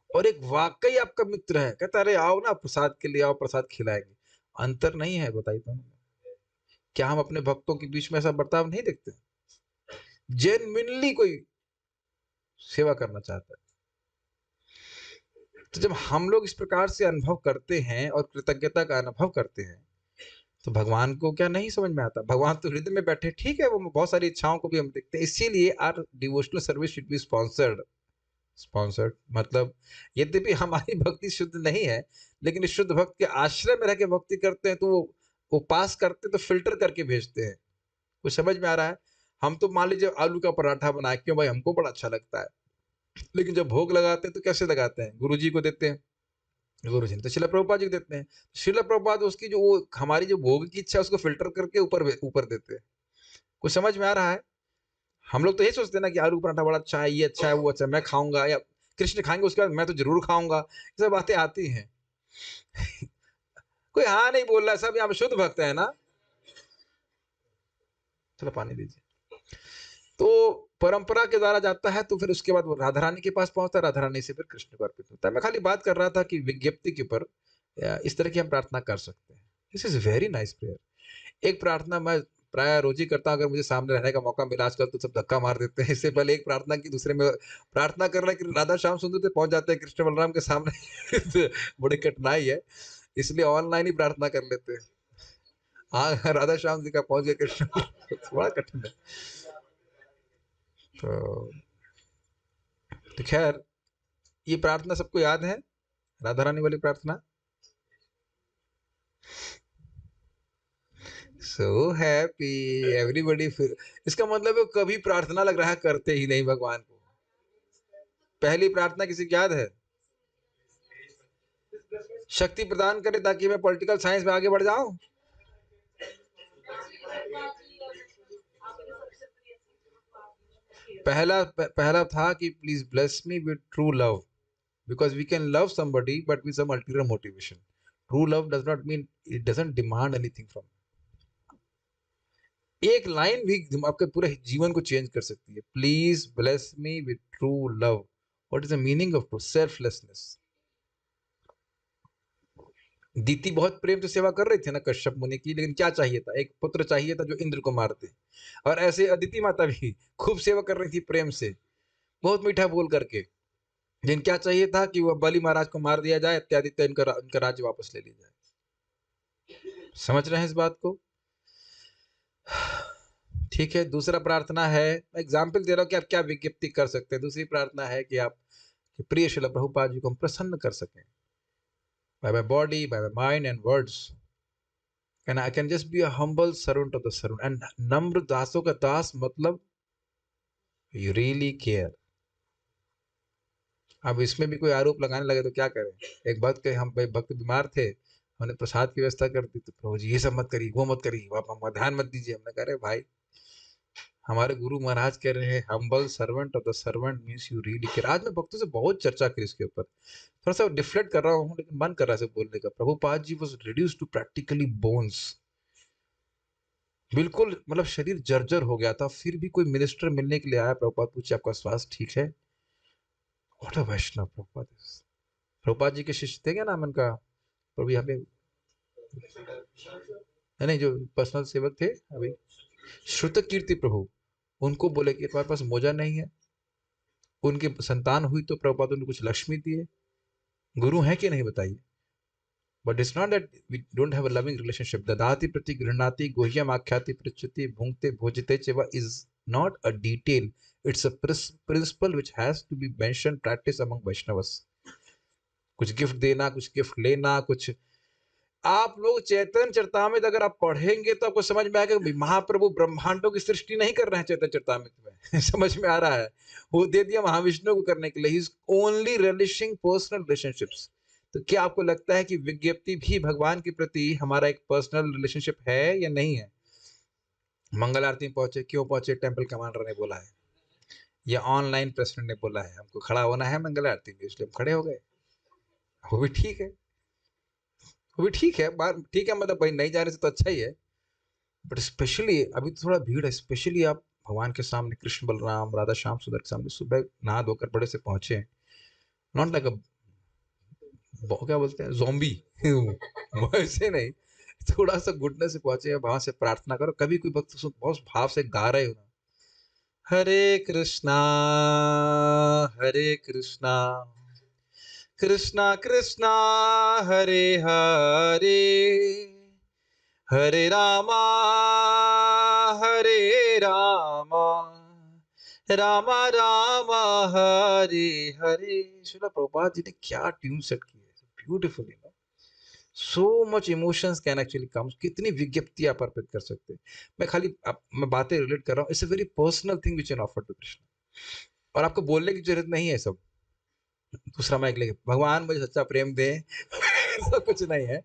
और एक वाकई आपका मित्र है, कहता अरे आओ ना प्रसाद के लिए आओ, प्रसाद खिलाएंगे, अंतर नहीं है? बताइए तो, क्या हम अपने भक्तों के बीच में ऐसा बर्ताव नहीं देखते? जेन्युइनली कोई सेवा करना चाहता है, तो जब हम लोग इस प्रकार से अनुभव करते हैं और कृतज्ञता का अनुभव करते हैं, तो भगवान को क्या नहीं समझ में आता? भगवान तो हृदय में बैठे, ठीक है, वो बहुत सारी इच्छाओं को भी हम देखते हैं। इसीलिए our devotional service should be sponsored. Sponsored मतलब, यद्यपि हमारी भक्ति शुद्ध नहीं है, लेकिन इस शुद्ध भक्त के आश्रय में रह के भक्ति करते हैं, तो वो पास करते तो फिल्टर करके भेजते हैं। कुछ समझ में आ रहा है? हम तो मान लीजिए आलू का पराठा बनाए, क्यों भाई, हमको बड़ा अच्छा लगता है, लेकिन जब भोग लगाते हैं तो कैसे लगाते हैं? गुरु जी को देते हैं, गुरु जी ने तो श्रील प्रभुपाद जी को देते हैं। श्रील प्रभुपाद उसकी जो वो हमारी जो भोग की इच्छा है उसको फिल्टर करके ऊपर ऊपर देते हैं। कुछ समझ में आ रहा है? हम लोग तो यही सोचते हैं ना कि आलू पराठा बड़ा अच्छा है, ये अच्छा है, वो अच्छा है, मैं खाऊंगा, या कृष्ण खाएंगे उसके बाद मैं तो जरूर खाऊंगा, ये सब बातें आती हैं। कोई हाँ नहीं बोल रहा है, सब यहाँ पे शुद्ध भक्त है ना। चलो पानी दीजिए। तो परंपरा के द्वारा जाता है, तो फिर उसके बाद वो राधा रानी के पास पहुंचता है, राधा रानी से फिर कृष्ण को अर्पित होता है। मैं खाली बात कर रहा था कि विज्ञप्ति के ऊपर इस तरह की हम प्रार्थना कर सकते हैं। This is very nice prayer. एक प्रार्थना मैं प्राय रोज ही करता हूँ, अगर मुझे सामने रहने का मौका मिला, आजकल तो सब धक्का मार देते हैं, इससे पहले एक प्रार्थना की दूसरे में प्रार्थना कर रहे हैं कि राधा श्याम सुंदर से पहुंच जाते हैं कृष्ण बलराम के सामने। तो बड़ी कठिनाई है, इसलिए ऑनलाइन ही प्रार्थना कर लेते हैं। हाँ, राधा श्याम जी का पहुंच गए कृष्ण, बड़ा कठिन है। तो खैर, ये प्रार्थना सबको याद है, राधा रानी वाली प्रार्थना। So happy everybody. फिर इसका मतलब है कभी प्रार्थना लग रहा है करते ही नहीं भगवान को। पहली प्रार्थना किसी को याद है? शक्ति प्रदान करे ताकि मैं पॉलिटिकल साइंस में आगे बढ़ जाऊं। पहला था कि please bless me with true love, because we can love somebody but with some ulterior motivation. True love does not mean, it doesn't demand anything from you. एक लाइन भी आपके पूरे जीवन को चेंज कर सकती है. Please bless me with true love. What is the meaning of true? Selflessness. दीति बहुत प्रेम से सेवा कर रही थी ना कश्यप मुनि की, लेकिन क्या चाहिए था? एक पुत्र चाहिए था जो इंद्र को मारते. और ऐसे अदिति माता भी खूब सेवा कर रही थी प्रेम से, बहुत मीठा बोल करके, लेकिन क्या चाहिए था? कि वह बलि महाराज को मार दिया जाए इत्यादि, इनका राज्य वापस ले लिया जाए. समझ रहे हैं इस बात को? ठीक है. दूसरा प्रार्थना है, एग्जाम्पल दे रहा हूं कि आप क्या विज्ञप्ति कर सकते हैं. दूसरी प्रार्थना है कि आप कि प्रिय श्रील प्रभुपाद जी को हम प्रसन्न कर सकें by my body, by my mind and words, and I can just be a humble servant of the servant. And नम्र दासों का दास मतलब you really care. अब इसमें भी कोई आरोप लगाने लगे तो क्या करें? एक भक्त बीमार थे, हमने प्रसाद की व्यवस्था कर दी, तो प्रभु जी ये सब मत करिए, वो मत करिए, आप ध्यान मत दीजिए. हमने कहा, अरे भाई, हमारे गुरु महाराज कह रहे हैं humble servant of the servant means you really care. आज मैं भक्तों से बहुत चर्चा करी इसके ऊपर, थोड़ा सा डिफ्लेक्ट कर रहा हूँ, लेकिन मन कर रहा है बोलने का. Prabhupada ji was reduced to practically bones. बिल्कुल मतलब शरीर जर्जर हो गया था, फिर भी कोई मिनिस्टर मिलने के लिए आया. प्रभुपाद पूछे आपका स्वास्थ्य ठीक है? व्हाट अ वैष्णव प्रभुपाद. प्रभुपाद जी के शिष्य थे क्या नाम उनका? प्रभु यहाँ पे नहीं, जो पर्सनल सेवक थे अभी, श्रुत कीर्ति प्रभु, उनको बोले कि तुम्हारे पास मोजा नहीं है. उनकी संतान हुई तो प्रभुपाद उनको कुछ लक्ष्मी दिए. गुरु है कि नहीं बताइए? But it's not that we don't have a loving relationship. ददाति प्रति गृह्णाति गुह्यम आख्याति पृच्छति भुंक्ते भोजते च is not a detail. It's a principle which has to be mentioned practice among Vaishnavas. कुछ गिफ्ट देना, कुछ गिफ्ट लेना, कुछ. आप लोग चैतन्य चरितामृत अगर आप पढ़ेंगे तो आपको समझ में आएगा कि महाप्रभु ब्रह्मांडों की सृष्टि नहीं कर रहे हैं चैतन्य चरितामृत में. समझ में आ रहा है? वो दे दिया महाविष्णु को करने के लिए. He is only relishing personal relationships. तो क्या आपको लगता है कि विज्ञप्ति भी भगवान के प्रति हमारा एक पर्सनल रिलेशनशिप है या नहीं है? मंगल आरती में पहुंचे, क्यों पहुंचे? टेम्पल कमांडर ने बोला है या ऑनलाइन प्रेसिडेंट ने बोला है हमको खड़ा होना है मंगल आरती में, इसलिए हम खड़े हो गए. वो भी ठीक है, वो भी ठीक है, बात ठीक है. मतलब भाई नहीं जाने से तो अच्छा ही है. बट स्पेशली अभी तो थोड़ा भीड़ है. स्पेशली आप भगवान के सामने, कृष्ण बलराम राधा श्याम सुंदर के सामने सुबह नहा धोकर बड़े से पहुंचे. नॉट लाइक अ क्या बोलते हैं ज़ॉम्बी वैसे नहीं, थोड़ा सा घुटने से पहुंचे, वहां से प्रार्थना करो. कभी कोई भक्त बहुत भाव से गा रहे हो ना, हरे कृष्णा कृष्णा कृष्णा हरे हरे, हरे रामा रामा रामा हरे हरे. श्रील प्रभुपाद जी ने क्या ट्यून सेट की है, beautiful. So much emotions can actually come. कितनी विज्ञप्ति आप अर्पित कर सकते हैं. मैं बातें रिलेट कर रहा हूँ. It's a very personal thing which can offer to Krishna. और आपको बोलने की जरूरत नहीं है सब. दूसरा माइक लेके भगवान मुझे सच्चा प्रेम दे ऐसा कुछ नहीं है.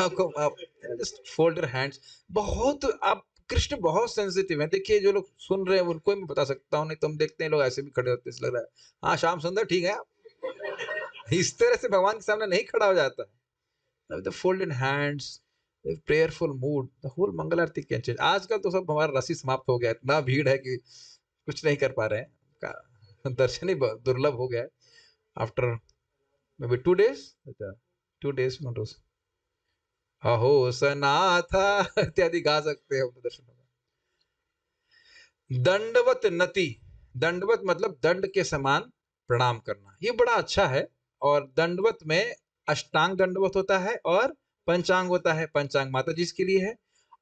आपको आप जस्ट फोल्ड योर हैंड्स. बहुत आप कृष्ण बहुत सेंसिटिव है. देखिए जो लोग सुन रहे हैं उनको मैं बता सकता हूँ, नहीं तो हम देखते हैं लोग ऐसे भी खड़े होते हैं, लग रहा है हाँ श्याम सुंदर ठीक है. इस तरह से भगवान के सामने नहीं खड़ा हो जाता है. with the folded hands, with prayerful mood, the whole Mangal Aarti can change. आजकल तो सब हमारा रसी समाप्त हो गया. इतना भीड़ है कि कुछ नहीं कर पा रहे हैं. दर्शन ही दुर्लभ हो गया है. आफ्टर maybe 2 days, 2 days नोटोस अहो सनाथा इत्यादि गा सकते हैं दर्शन में. दंडवत नति. दंडवत मतलब दंड के समान प्रणाम करना. ये बड़ा अच्छा है. और दंडवत में अष्टांग दंडवत होता है और पंचांग होता है. पंचांग माता जी के लिए है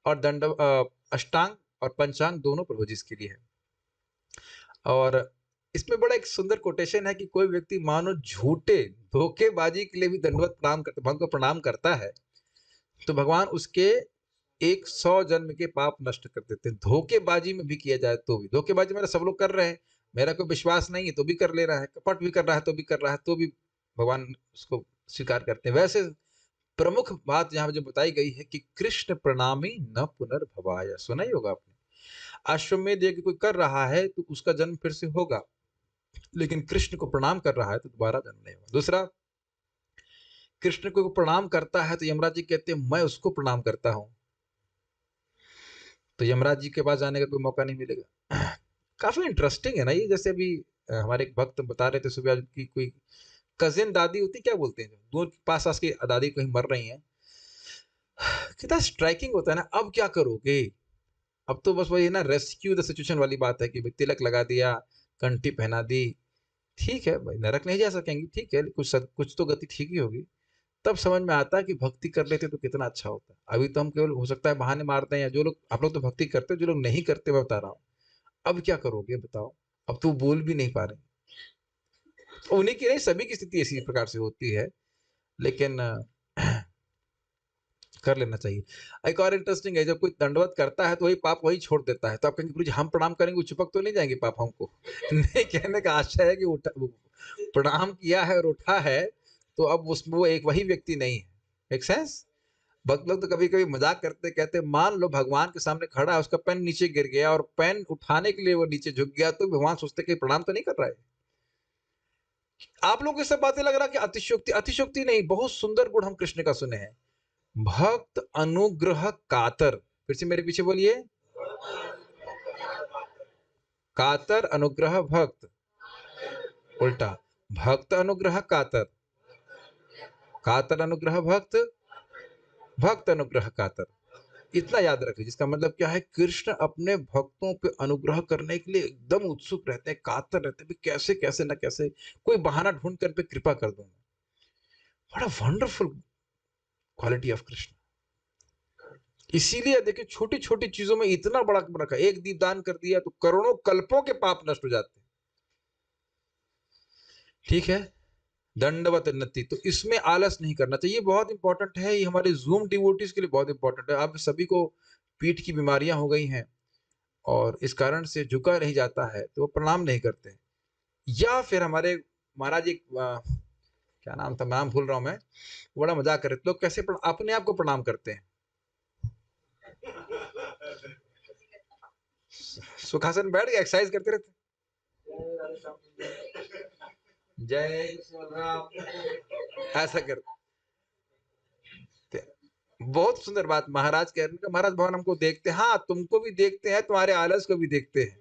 और अष्टांग और पंचांग दोनों प्रभु जी के लिए है. और इसमें बड़ा एक सुंदर कोटेशन है कि कोई व्यक्ति मानो झूठे धोखेबाजी के लिए भी दंडवत भगवान को प्रणाम करता है तो भगवान उसके 100 जन्म के पाप नष्ट कर देते हैं. धोखेबाजी में भी किया जाए तो भी. धोखेबाजी मेरा सब लोग कर रहे हैं, मेरा कोई विश्वास नहीं है तो भी कर ले रहा है, कपट भी कर रहा है तो भी कर रहा है, तो भी भगवान उसको स्वीकार करते हैं. वैसे प्रमुख बात यहाँ जो बताई गई है कि कृष्ण प्रणामी न पुनर्भवाय. सुना ही होगा आपने. अश्वमेध यज्ञ कोई कर रहा है तो उसका जन्म फिर से होगा, लेकिन कृष्ण को प्रणाम कर रहा है तो दोबारा जन्म नहीं होगा। दूसरा, कृष्ण को प्रणाम करता है तो यमराज जी कहते हैं मैं उसको प्रणाम करता हूं, तो यमराज जी के पास जाने का कोई मौका नहीं मिलेगा। काफी इंटरेस्टिंग है ना ये। जैसे अभी हमारे एक भक्त बता रहे थे सुबह की कोई कजिन दादी होती, क्या बोलते हैं, जो दूर पास पास की दादी कहीं मर रही हैं, कितना स्ट्राइकिंग होता है ना। अब क्या करोगे, अब तो बस वही ना, रेस्क्यू द सिचुएशन वाली बात है कि भाई तिलक लगा दिया, कंठी पहना दी, ठीक है भाई, नरक नहीं जा सकेंगी, ठीक है, कुछ तो गति ठीक ही होगी। तब समझ में आता है कि भक्ति कर लेते तो कितना अच्छा होता है। अभी तो हम केवल हो सकता है बहाने मारते हैं, या जो लोग, आप लोग तो भक्ति करते हो, जो लोग नहीं करते मैं बता रहा हूँ। अब क्या करोगे बताओ, अब तो बोल भी नहीं पा रहे। तो उन्हीं की नहीं, सभी की स्थिति इसी प्रकार से होती है, लेकिन कर लेना चाहिए। एक और इंटरेस्टिंग है, जब कोई दंडवत करता है तो वही पाप वही छोड़ देता है। तो आप कहेंगे गुरु जी हम प्रणाम करेंगे, चिपक तो नहीं जाएंगे पाप हमको? नहीं, कहने का आशय है कि उठा, प्रणाम किया है और उठा है, तो अब उसमें वो एक वही व्यक्ति नहीं है। Make sense? भक्त लोग तो कभी कभी मजाक करते, कहते मान लो भगवान के सामने खड़ा है, उसका पेन नीचे गिर गया और पेन उठाने के लिए वो नीचे झुक गया, तो भगवान सोचते कि प्रणाम तो नहीं कर रहा है। आप लोग को सब बातें लग रहा कि अतिशयोक्ति, अतिशयोक्ति नहीं, बहुत सुंदर गुण हम कृष्ण का सुने हैं। भक्त अनुग्रह कातर, फिर से मेरे पीछे बोलिए, कातर अनुग्रह भक्त, उल्टा, भक्त अनुग्रह कातर, कातर अनुग्रह भक्त, भक्त अनुग्रह कातर। इतना याद रखिए, जिसका मतलब क्या है, कृष्ण अपने भक्तों पे अनुग्रह करने के लिए एकदम उत्सुक रहते हैं, कातर रहते हैं, कैसे कैसे ना कैसे कोई बहाना ढूंढ कर पे कृपा कर दूंगा। बड़ा वंडरफुल क्वालिटी ऑफ कृष्ण। इसीलिए देखिए छोटी छोटी चीजों में इतना बड़ा रखा, एक दीपदान कर दिया तो करोड़ों कल्पों के पाप नष्ट हो जाते हैं। ठीक है, दंडवत नति, तो इसमें आलस नहीं करना चाहिए, बहुत इंपॉर्टेंट है ये, हमारे जूम डिवोटीज के लिए बहुत इंपॉर्टेंट है। आप सभी को पीठ की बीमारियां हो गई हैं और इस कारण से झुका नहीं जाता है, तो वो प्रणाम नहीं करते। या फिर हमारे महाराज एक क्या नाम था, नाम भूल रहा हूं मैं, बड़ा मजाक कर रहे थे, लोग कैसे अपने आप को प्रणाम करते हैं, सुखासन बैठ के एक्सरसाइज करते रहते, जय राम, ऐसा करते। बहुत सुंदर बात महाराज कह रहे हैं, महाराज भगवान हमको देखते हैं, हाँ तुमको भी देखते हैं, तुम्हारे आलस को भी देखते हैं।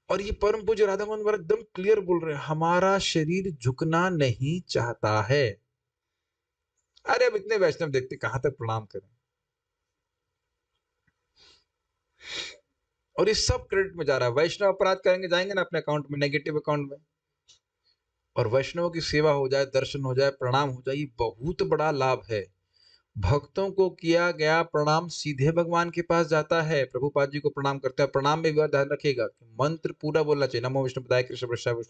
और ये परम पूज्य राधा मोहन महाराज एकदम क्लियर बोल रहे हैं, हमारा शरीर झुकना नहीं चाहता है। अरे अब इतने वैष्णव देखते, कहां तक प्रणाम करें। और ये सब क्रेडिट में जा रहा है। वैष्णव अपराध करेंगे, जाएंगे ना अपने अकाउंट में, नेगेटिव अकाउंट में, और वैष्णव की सेवा हो जाए, दर्शन हो जाए, प्रणाम हो जाए, बहुत बड़ा लाभ है। भक्तों को किया गया प्रणाम सीधे भगवान के पास जाता है। प्रभुपाद जी को प्रणाम करते हैं, प्रणाम में भी ध्यान रखिएगा कि मंत्र पूरा बोलना चाहिए, नमो विष्णु पदाय कृष्ण वृषभ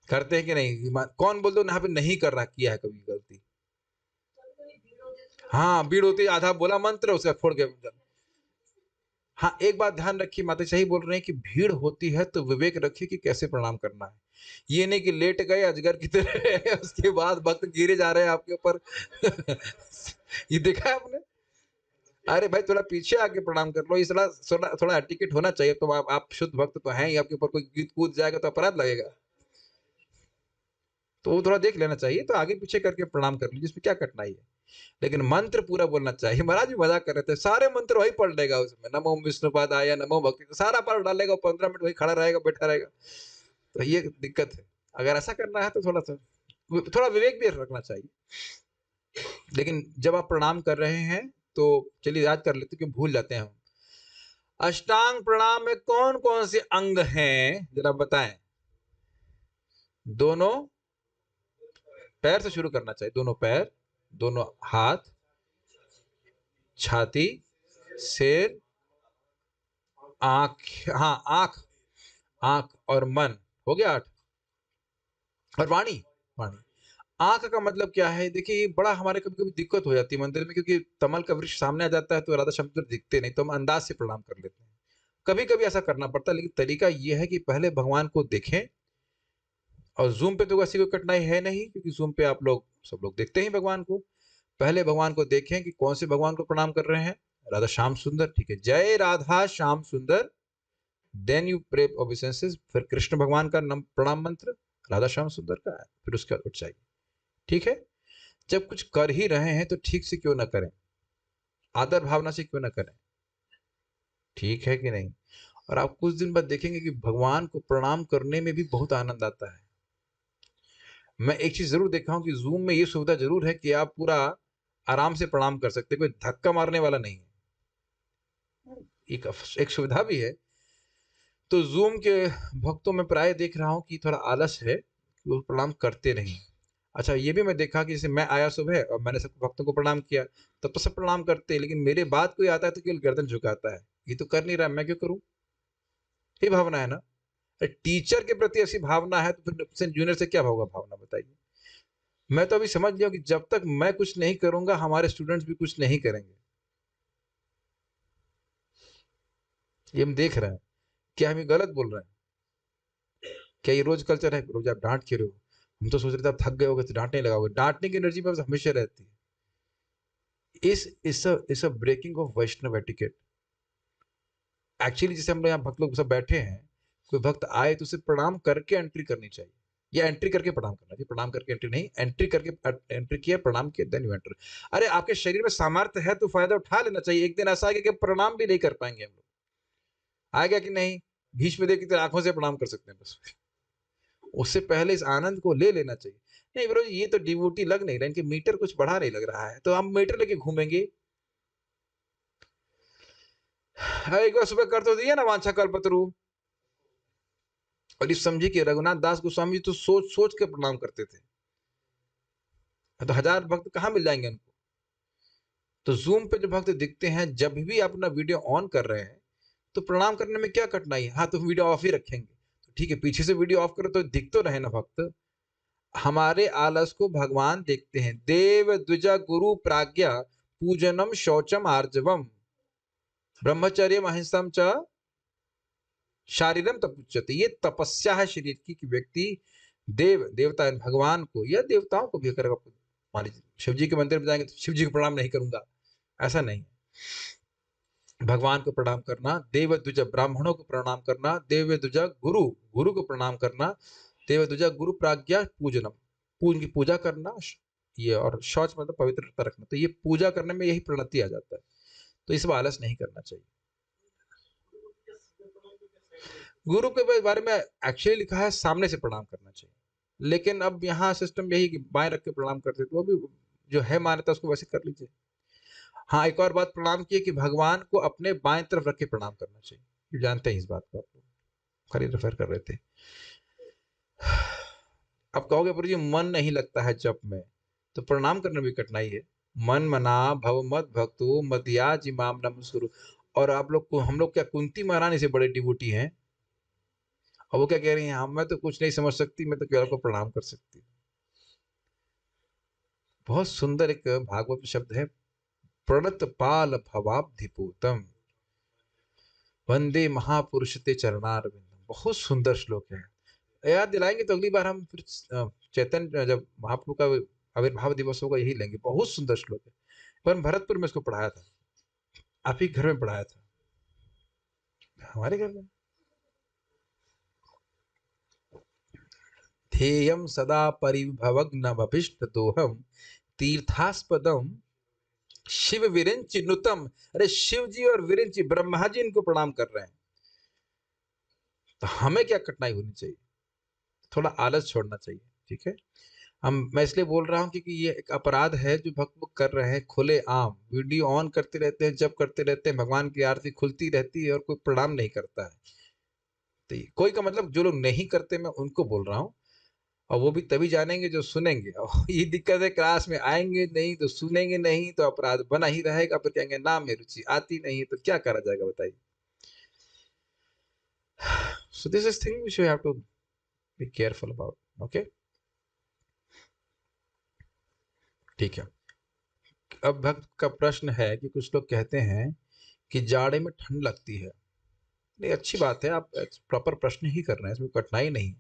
करते हैं कि नहीं? कौन बोल दो यहाँ पे नहीं कर रहा, किया है कभी गलती? हाँ, भीड़ होती है, आधा बोला मंत्र उसका छोड़ के। हाँ, एक बात ध्यान रखिए, माता सही बोल रहे हैं कि भीड़ होती है तो विवेक रखिए कि कैसे प्रणाम करना है। ये नहीं कि लेट गए अजगर की तरह उसके बाद भक्त गिरे जा रहे हैं आपके ऊपर ये देखा है आपने? अरे भाई थोड़ा पीछे आके प्रणाम कर लो, इस थोड़ा थोड़ा एटिकेट होना चाहिए। तो आप शुद्ध भक्त तो हैं ही, आपके ऊपर कोई गीत कूद जाएगा तो अपराध लगेगा, तो वो थोड़ा देख लेना चाहिए। तो आगे पीछे करके प्रणाम कर लीजिए, इसमें क्या कठिनाई है, लेकिन मंत्र पूरा बोलना चाहिए। महाराज भी मजाक कर रहे थे, सारे मंत्र वही पढ़ लेगा उसमें, नमो विष्णुपादाय नमो भक्ति, सारा पढ़ डालेगा, 15 मिनट वही खड़ा रहेगा, बैठा रहेगा। तो ये दिक्कत है। अगर ऐसा करना है तो थोड़ा विवेक भी रखना चाहिए। लेकिन जब आप प्रणाम कर रहे हैं तो चलिए याद कर लेते, क्यों भूल जाते हैं हम। अष्टांग प्रणाम में कौन कौन से अंग हैं जरा बताएं? दोनों पैर से शुरू करना चाहिए, दोनों पैर, दोनों हाथ, छाती, सिर, आंख, हाँ आंख, आंख और मन, हो गया 8। और वाणी, वाणी। आंख का मतलब क्या है? देखिए बड़ा हमारे कभी कभी दिक्कत हो जाती है मंदिर में, क्योंकि कमल का वृक्ष सामने आ जाता है तो राधा शब्द दिखते नहीं, तो हम अंदाज से प्रणाम कर लेते हैं। कभी कभी ऐसा करना पड़ता है, लेकिन तरीका यह है कि पहले भगवान को देखें। और जूम पे तो ऐसी कोई कठिनाई है नहीं, क्योंकि जूम पे आप लोग सब लोग देखते हैं भगवान को। पहले भगवान को देखें कि कौन से भगवान को प्रणाम कर रहे हैं। राधा श्याम सुंदर, ठीक है, जय राधा श्याम सुंदर, देन यू प्रे ओबेसेंसेस, फिर कृष्ण भगवान का प्रणाम मंत्र राधा श्याम सुंदर का है, फिर उसके बाद उठ जाइए। ठीक है, जब कुछ कर ही रहे हैं तो ठीक से क्यों ना करें, आदर भावना से क्यों ना करें, ठीक है कि नहीं। और आप कुछ दिन बाद देखेंगे कि भगवान को प्रणाम करने में भी बहुत आनंद आता है। मैं एक चीज जरूर देखा हूं कि जूम में ये सुविधा जरूर है कि आप पूरा आराम से प्रणाम कर सकते हैं, कोई धक्का मारने वाला नहीं है। एक सुविधा भी है। तो जूम के भक्तों में प्राय देख रहा हूं कि थोड़ा आलस है कि वो प्रणाम करते नहीं। अच्छा, ये भी मैं देखा कि जैसे मैं आया सुबह और मैंने सब भक्तों को प्रणाम किया, तब तो सब प्रणाम करते हैं, लेकिन मेरे बाद कोई आता है तो केवल गर्दन झुकाता है। ये तो कर नहीं रहा, मैं क्यों करूं। ये भावना है ना। टीचर के प्रति ऐसी भावना है तो फिर जूनियर से क्या होगा भावना, बताइए। मैं तो अभी समझ लिया कि जब तक मैं कुछ नहीं करूंगा हमारे स्टूडेंट्स भी कुछ नहीं करेंगे। ये हम देख रहे हैं। क्या हम ये गलत बोल रहे हैं? क्या ये रोज कल्चर है? रोज आप डांट के रहे हो। हम तो सोच रहे थे आप थक गए होगे तो डांटने लगाओगे। डांटने की एनर्जी में हमेशा रहती है। इस breaking of Vaishnava etiquette. Actually जैसे हम लोग यहाँ भक्त लोग सब बैठे हैं, कोई भक्त आए तो उसे प्रणाम करके एंट्री करनी चाहिए, या एंट्री करके प्रणाम करना चाहिए। प्रणाम करके एंट्री नहीं, एंट्री करके एंट्री किया, प्रणाम किया, देन यू एंटर। अरे आपके शरीर में सामर्थ्य है तो फायदा उठा लेना चाहिए। एक दिन ऐसा आएगा कि प्रणाम भी नहीं कर पाएंगे हम लोग। आएगा कि नहीं? भीष्म देव की तरह आंखों से प्रणाम कर सकते हैं बस। उससे पहले इस आनंद को ले लेना चाहिए। नहीं ब्रो, ये तो डिवोटी लग नहीं रहा, इनके मीटर कुछ बढ़ा नहीं लग रहा है, तो हम मीटर लेके घूमेंगे। एक बार सुबह कर तो दिया ना वांछा कल्पतरु। और इस समझिए कि रघुनाथ दास गोस्वामी जी तो सोच सोच के प्रणाम करते थे, तो 1000 भक्त कहां मिल जाएंगे उनको। तो जूम पे जो भक्त दिखते हैं, जब भी आप अपना वीडियो ऑन कर रहे हैं तो प्रणाम करने में क्या कठिनाई है। हाँ, तो वीडियो ऑफ ही रखेंगे तो ठीक है, पीछे से वीडियो ऑफ करो तो दिख तो रहे ना भक्त। हमारे आलस को भगवान देखते हैं। देव द्विजा गुरु प्राज्ञा पूजनम शौचम आर्जवम ब्रह्मचर्य अहिंसम च शारीरम तपुच्यते। ये तपस्या है शरीर की कि व्यक्ति देवता भगवान को या देवताओं को भी अगर मान लीजिए शिव जी के मंदिर में जाएंगे तो शिव जी को प्रणाम नहीं करूंगा, ऐसा नहीं। भगवान को प्रणाम करना, देव द्विजा ब्राह्मणों को प्रणाम करना, देव द्विजा गुरु को प्रणाम करना, देव द्विजा गुरु प्राज्ञा पूजनम, उनकी पूजा करना, ये और शौच मतलब पवित्रता रखना। तो ये पूजा करने में यही प्रणति आ जाता है। तो इस आलस नहीं करना चाहिए। गुरु के बारे में एक्चुअली लिखा है सामने से प्रणाम करना चाहिए, लेकिन अब यहाँ सिस्टम यही कि बाएं रख के प्रणाम करते, तो अभी जो है मान्यता उसको वैसे कर लीजिए। हाँ, एक और बात प्रणाम की है कि भगवान को अपने बाएं तरफ रख के प्रणाम करना चाहिए। जानते हैं इस बात को, आप लोग खाली रेफर कर रहे थे। अब कहोगे प्रभु जी मन नहीं लगता है जप में, तो प्रणाम करने में भी कठिनाई है। मन मना भव मत भक्तो मदयाज इमाम नमस्कुरु। और आप लोग को, हम लोग क्या कुंती महारानी से बड़े डिवोटी हैं, और वो क्या कह रही हैं, हम मैं तो कुछ नहीं समझ सकती, मैं तो केवल को प्रणाम कर सकती हूँ। बहुत सुंदर एक भागवत शब्द है, प्रणत पाल भवाब्धिपूतम वंदे महापुरुष ते चरणारविंदम। बहुत सुंदर श्लोक है। याद दिलाएंगे तो अगली बार हम फिर चैतन्य जब महाप्रभु का आविर्भाव दिवस होगा यही लेंगे। बहुत सुंदर श्लोक है। पर भरतपुर में इसको पढ़ाया था, आप ही घर में पढ़ाया था, हमारे घर में। ध्येयम सदा परिभवग्नमभिष्ट दोहम तीर्थास्पदम शिव विरिंच नुतम। अरे शिव जी और विरिंच ब्रह्मा जी इनको प्रणाम कर रहे हैं, तो हमें क्या कठिनाई होनी चाहिए। थोड़ा आलस छोड़ना चाहिए, ठीक है। मैं इसलिए बोल रहा हूं क्योंकि ये एक अपराध है जो भक्त कर रहे हैं खुले आम। वीडियो ऑन करते रहते हैं, जब करते रहते हैं, भगवान की आरती खुलती रहती है और कोई प्रणाम नहीं करता है। तो कोई का मतलब जो लोग नहीं करते, मैं उनको बोल रहा हूँ, और वो भी तभी जानेंगे जो सुनेंगे। और ये दिक्कत है, क्लास में आएंगे नहीं तो सुनेंगे नहीं तो अपराध बना ही रहेगा। फिर कहेंगे ना में रुचि आती नहीं, तो क्या करा जाएगा बताइए। So this is thing which you have to be careful about, okay? ठीक है। अब भक्त का प्रश्न है कि कुछ लोग कहते हैं कि जाड़े में ठंड लगती है। नहीं, अच्छी बात है, आप प्रॉपर प्रश्न ही कर रहे हैं, इसमें कठिनाई नहीं।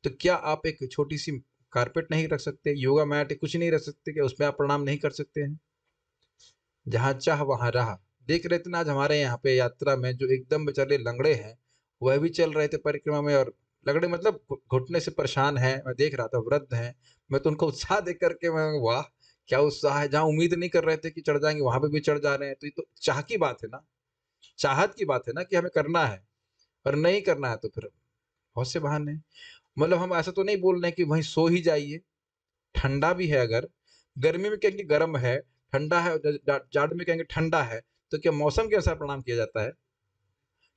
तो क्या आप एक छोटी सी कारपेट नहीं रख सकते, योगा मैट कुछ नहीं रख सकते, कि उसमें आप प्रणाम नहीं कर सकते हैं? जहाँ चाह वहाँ राह। देख रहे थे ना आज हमारे यहाँ पे यात्रा में जो एकदम बेचारे लंगड़े हैं, वह भी चल रहे थे परिक्रमा में, और लंगड़े मतलब घुटने से परेशान है, मैं देख रहा था, वृद्ध हैं। मैं तो उनका उत्साह देख करके मैं, वाह क्या उत्साह है, जहाँ उम्मीद नहीं कर रहे थे कि चढ़ जाएंगे वहां पे भी चढ़ जा रहे हैं। तो ये तो चाह की बात है ना, चाहत की बात है ना, कि हमें करना है, और नहीं करना है तो फिर बहुत से बहाने हैं। मतलब हम ऐसा तो नहीं बोल रहे हैं कि वहीं सो ही जाइए, ठंडा भी है अगर, गर्मी में कहेंगे गर्म है, ठंडा है, जाड़ में कहेंगे ठंडा है, तो क्या मौसम के अनुसार प्रणाम किया जाता है?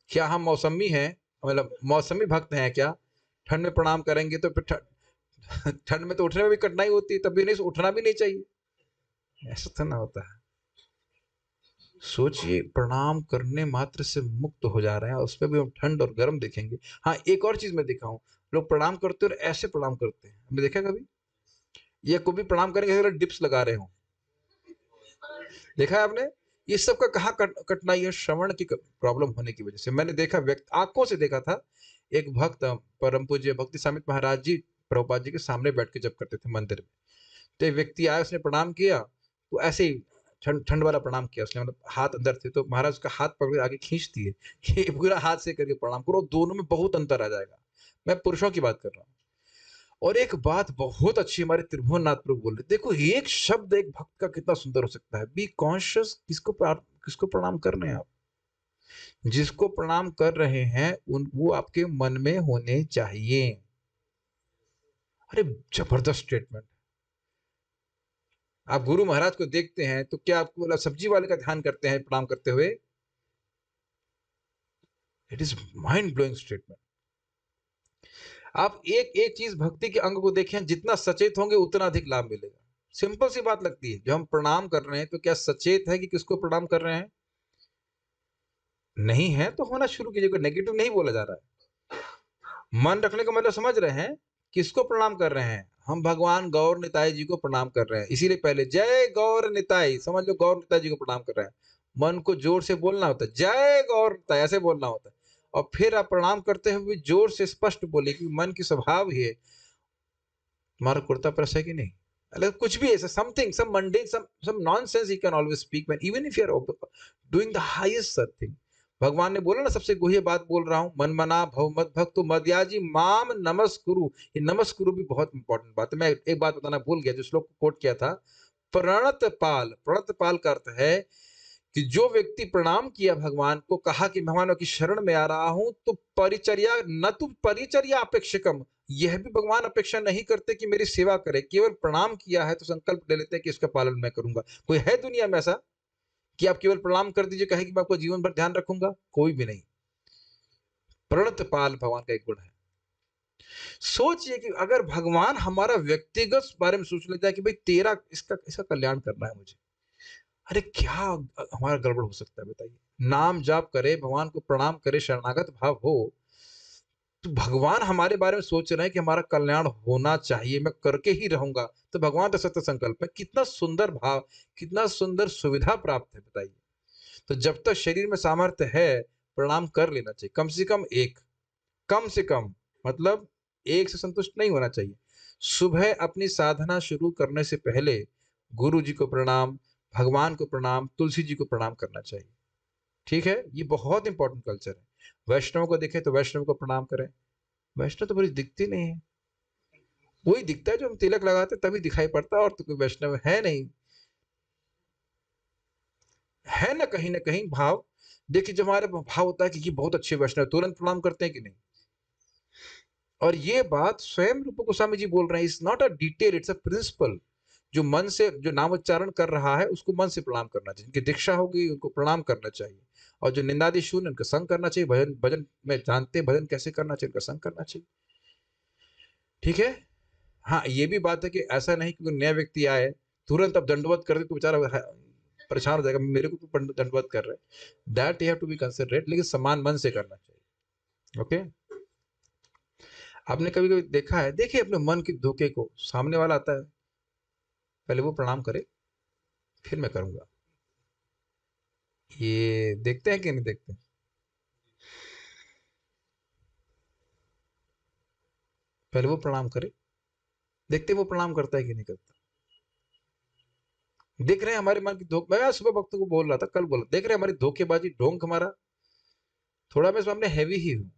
क्या हम मौसमी हैं, मतलब मौसमी भक्त हैं क्या? ठंड में प्रणाम करेंगे तो फिर ठंड में तो उठने में भी कठिनाई होती है, तब भी नहीं, उठना भी नहीं चाहिए, ऐसा तो ना होता है। सोचिए, प्रणाम करने मात्र से मुक्त हो जा रहे हैं, उसमें भी हम ठंड और गर्म देखेंगे। हाँ, एक और चीज मैं देखा हूँ, लोग प्रणाम करते और ऐसे प्रणाम करते हैं, हमने देखा कभी? ये को भी प्रणाम करेंगे डिप्स लगा रहे हो, देखा है आपने? ये सब का कहाँ कठिनाई है? श्रवण की प्रॉब्लम होने की वजह से। मैंने देखा, व्यक्ति आंखों से देखा था, एक भक्त परम पूज्य भक्ति स्वामी महाराज जी प्रभुपाद जी के सामने बैठ के जब करते थे मंदिर में, तो एक व्यक्ति आया, उसने प्रणाम किया, तो ऐसे ही ठंड ठंड वाला प्रणाम किया उसने, मतलब हाथ अंदर थे, तो महाराज उसका हाथ पकड़ के आगे खींच दिए कि पूरा हाथ से करके प्रणाम करो, दोनों में बहुत अंतर आ जाएगा। मैं पुरुषों की बात कर रहा हूँ। और एक बात बहुत अच्छी हमारे त्रिभुवननाथ प्रभु बोल रहे, देखो एक शब्द एक भक्त का कितना सुंदर हो सकता है। बी कॉन्शियस, किसको प्रणाम कर रहे हैं आप? जिसको प्रणाम कर रहे हैं उन वो आपके मन में होने चाहिए। अरे जबरदस्त स्टेटमेंट। आप गुरु महाराज को देखते हैं तो क्या आपको मतलब सब्जी वाले का ध्यान करते हैं प्रणाम करते हुए? It is mind blowing statement. आप एक एक चीज भक्ति के अंग को देखें, जितना सचेत होंगे उतना अधिक लाभ मिलेगा। सिंपल सी बात लगती है, जो हम प्रणाम कर रहे हैं तो क्या सचेत है कि किसको प्रणाम कर रहे हैं? नहीं है तो होना शुरू कीजिए, कोई नेगेटिव नहीं बोला जा रहा है। मन रखने का मतलब समझ रहे हैं? किसको प्रणाम कर रहे हैं? हम भगवान गौर निताई जी को प्रणाम कर रहे हैं, इसीलिए पहले जय गौर निताई, समझ लो गौर निताई जी को प्रणाम कर रहे हैं। मन को जोर से बोलना होता है, जय गौर निताई ऐसे बोलना होता है, और फिर आप प्रणाम करते हुए जोर से स्पष्ट बोले, कि मन की स्वभाव ही है। तुम्हारा कुर्ता प्रेस है कि नहीं? मतलब कुछ भी ऐसा something, some mundane, some nonsense, he can always speak when even if you are doing the highest thing. भगवान ने बोला ना, सबसे गुह्य बात बोल रहा हूं, मन मना भव मत भक्तु मद्याजी माम नमस्कुरु। ये नमस्कुरु भी बहुत इंपॉर्टेंट बात है। मैं एक बात बताना भूल गया, जो श्लोक को कोट किया था, प्रणत पाल, प्रणत पाल का अर्थ है कि जो व्यक्ति प्रणाम किया भगवान को, कहा कि भगवान की शरण में आ रहा हूं, तो परिचर्या न तो परिचर्या अपेक्षकम, यह भी भगवान अपेक्षा नहीं करते कि मेरी सेवा करे, केवल प्रणाम किया है तो संकल्प ले लेते हैं कि इसका पालन मैं करूंगा। कोई है दुनिया में ऐसा कि आप केवल प्रणाम कर दीजिए, कहे कि मैं आपको जीवन भर ध्यान रखूंगा? कोई भी नहीं। प्रणत पाल भगवान का एक गुण है। सोचिए कि अगर भगवान हमारा व्यक्तिगत बारे में सोच लेता है कि भाई तेरा इसका इसका कल्याण करना है मुझे, अरे क्या हमारा गड़बड़ हो सकता है बताइए? नाम जाप करे, भगवान को प्रणाम करे, शरणागत भाव हो, तो भगवान हमारे बारे में सोच रहे हैं कि हमारा कल्याण होना चाहिए, मैं करके ही रहूंगा, तो भगवान तो सत्य संकल्प है। कितना सुंदर भाव, कितना सुंदर सुविधा प्राप्त है बताइए। तो जब तक शरीर में सामर्थ्य है, प्रणाम कर लेना चाहिए, कम से कम एक, कम से कम, मतलब एक से संतुष्ट नहीं होना चाहिए। सुबह अपनी साधना शुरू करने से पहले गुरु जी को प्रणाम, भगवान को प्रणाम, तुलसी जी को प्रणाम करना चाहिए। ठीक है, ये बहुत इंपॉर्टेंट कल्चर है। वैष्णव को देखें तो वैष्णव को प्रणाम करें। वैष्णव तो बड़ी दिखती नहीं है, वही दिखता है जो हम तिलक लगाते तभी दिखाई पड़ता है, और तो कोई वैष्णव है नहीं। है ना कहीं भाव। देखिए, जब हमारे भाव होता है कि ये बहुत अच्छे वैष्णव, तुरंत प्रणाम करते हैं कि नहीं? और ये बात स्वयं रूप गोस्वामी जी बोल रहे हैं, it's not a detail, it's a principle. जो मन से जो नाम उच्चारण कर रहा है उसको मन से प्रणाम करना चाहिए, जिनकी दीक्षा होगी उनको प्रणाम करना चाहिए, और जो निंदादि शून्य उनका संग करना चाहिए। भजन भजन में जानते भजन कैसे करना चाहिए, उनका संग करना चाहिए। ठीक है। हाँ, ये भी बात है कि ऐसा नहीं कि कोई नया व्यक्ति आए तुरंत अब दंडवत कर दे तो बेचारा परेशान हो जाएगा, मेरे को तो दंडवत कर रहे हैं। That you have to be considerate, लेकिन सम्मान मन से करना चाहिए। ओके। आपने कभी कभी देखा है, देखिए अपने मन के धोखे को, सामने वाला आता है, पहले वो प्रणाम करे, फिर मैं करूंगा। ये देखते हैं कि नहीं देखते? पहले वो प्रणाम करे, देखते वो प्रणाम करता है कि नहीं करता। देख रहे हैं हमारे मन की मैं आज सुबह भक्तों को बोल रहा था, कल बोला, देख रहे हैं हमारी धोखेबाजी, ढोंग हमारा, थोड़ा मैं सामने हैवी ही हूँ।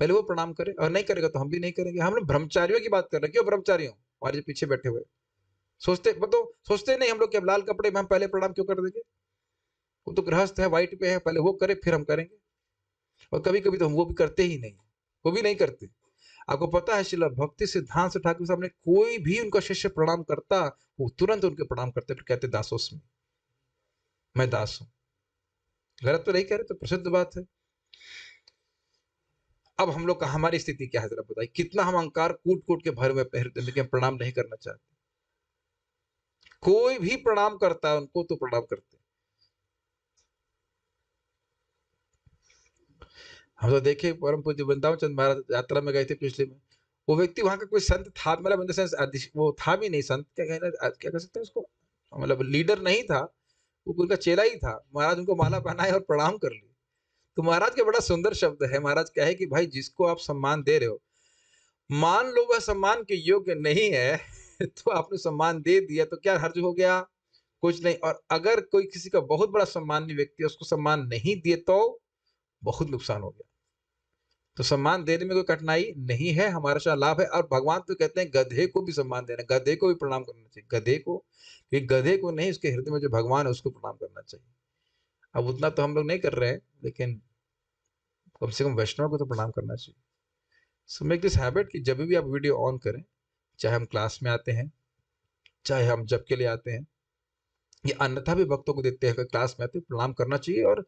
पहले वो प्रणाम करे, और नहीं करेगा तो हम भी नहीं करेंगे। हम लोग ब्रह्मचारियों की बात कर रहे हैं। क्यों ब्रह्मचारियों? हमारे जो पीछे बैठे हुए सोचते, तो सोचते नहीं हम लोग कि अब लाल कपड़े में हम पहले प्रणाम क्यों कर देंगे? वो तो गृहस्थ है, व्हाइट पे है, पहले वो करे फिर हम करेंगे। और कभी कभी तो हम वो भी करते ही नहीं, वो भी नहीं करते। आपको पता है श्रील भक्ति सिद्धांत से ठाकुर साहब ने, कोई भी उनका शिष्य प्रणाम करता, वो तुरंत उनके प्रणाम करते, फिर कहते दासोस्मि, मैं दास हूं। गलत तो नहीं कह रहे, तो प्रसिद्ध बात है। अब हम लोग का, हमारी स्थिति क्या है जरा बताइए, कितना हम अहंकार कूट कूट के भर में पहनते, लेकिन हम प्रणाम नहीं करना चाहते। कोई भी प्रणाम करता है उनको तो प्रणाम करते। हम तो देखे परम पूज्य वृंदावन चंद महाराज यात्रा में गए थे पिछले में, वो व्यक्ति वहां का कोई संत था, मतलब इन द सेंस वो था भी नहीं संत, क्या कहना, क्या कह सकते हैं उसको, मतलब लीडर नहीं था, वो उनका चेला ही था। महाराज उनको माला पहनाए और प्रणाम कर ली। तो महाराज का बड़ा सुंदर शब्द है, महाराज क्या है कि भाई जिसको आप सम्मान दे रहे हो, मान लो वह सम्मान के योग्य नहीं है तो आपने सम्मान दे दिया तो क्या हर्ज हो गया? कुछ नहीं। और अगर कोई किसी का बहुत बड़ा सम्मानीय व्यक्ति है, उसको सम्मान नहीं दिए तो बहुत नुकसान हो गया। तो सम्मान देने में कोई कठिनाई नहीं है, हमारा शाह लाभ है। और भगवान तो कहते हैं गधे को भी सम्मान देना, गधे को भी प्रणाम करना चाहिए, गधे को, कि गधे को नहीं, उसके हृदय में जो भगवान है उसको प्रणाम करना चाहिए। अब उतना तो हम लोग नहीं कर रहे हैं, लेकिन कम से कम वैष्णव को तो प्रणाम करना चाहिए। सो मेक दिस हैबिट कि जब भी आप वीडियो ऑन करें, चाहे हम क्लास में आते हैं, चाहे हम जब के लिए आते हैं, या अन्यथा भी भक्तों को देते हैं, अगर क्लास में आते हैं प्रणाम करना चाहिए, और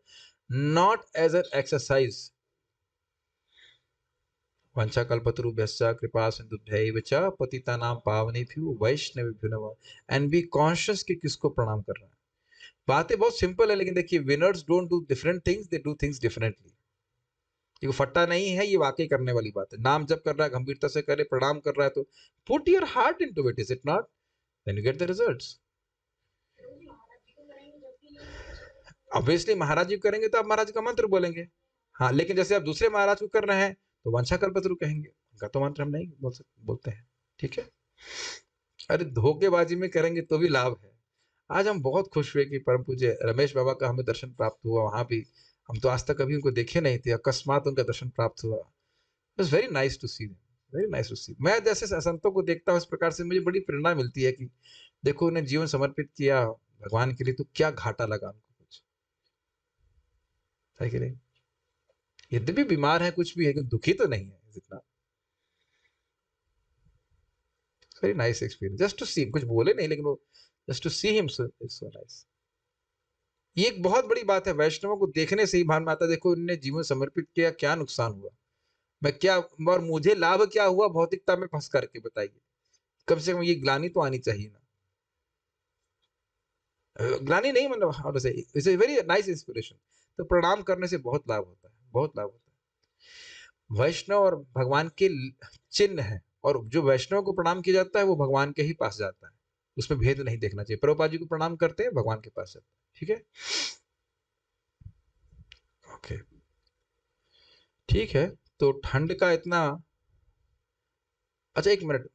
नॉट एज एन एक्सरसाइज। वंशा कल्पतरुभ्यश्च कृपा सिंधुभ्यैव च पतितानां पावनेभ्यो वैष्णवेभ्यो नमः। एंड बी कॉन्शियस कि किसको प्रणाम कर रहा है। बातें बहुत सिंपल है, लेकिन देखिए winners don't do different things, they do things differently. ये फट्टा नहीं है, ये वाकई करने वाली बात है। नाम जब कर रहा है गंभीरता से करे, प्रणाम कर रहा है, तो put your heart into it, is it not? Then you get the results. Obviously Maharaj ji करेंगे तो आप महाराज जी का मंत्र बोलेंगे, हाँ, लेकिन जैसे आप दूसरे महाराज को कर रहे हैं तो वंशा कल्पतरु कहेंगे, उनका तो मंत्र हम नहीं बोलते हैं। ठीक है। अरे धोखेबाजी में करेंगे तो भी लाभ है। आज हम बहुत खुश हुए कि परम पूज्य रमेश बाबा का हमें दर्शन प्राप्त हुआ। वहां भी हम तो आज तक कभी उनको देखे नहीं थे, अकस्मात उनका दर्शन प्राप्त हुआ। It was very nice to see them, very nice to see. मैं जैसे संतों को देखता हूँ इस प्रकार से, मुझे बड़ी प्रेरणा मिलती है कि देखो उन्हें जीवन समर्पित किया भगवान के लिए, तो क्या घाटा लगा उनको, कुछ है कि नहीं? यद्यपि बीमार है, कुछ भी है, दुखी तो नहीं है जितना। Very nice experience just to see, कुछ बोले नहीं, लेकिन वो just to see him is so nice. ये एक बहुत बड़ी बात है, वैष्णवों को देखने से ही भान में आता है, देखो इन्होंने जीवन समर्पित किया, क्या नुकसान हुआ, मैं क्या, और मुझे लाभ क्या हुआ भौतिकता में फंस करके, बताइए। कम से कम ये ग्लानि तो आनी चाहिए ना। ग्लानि नहीं, मतलब हाउ टू से, it's a very nice inspiration. तो प्रणाम करने से बहुत लाभ होता है, बहुत लाभ होता है। वैष्णव और भगवान के चिन्ह है, और जो वैष्णव को प्रणाम किया जाता है वो भगवान के ही पास जाता है, उसमें भेद नहीं देखना चाहिए। प्रभुपाद जी को प्रणाम करते हैं, भगवान के पास जाता है। ठीक है, ओके, ठीक है। तो ठंड का इतना, अच्छा एक मिनट,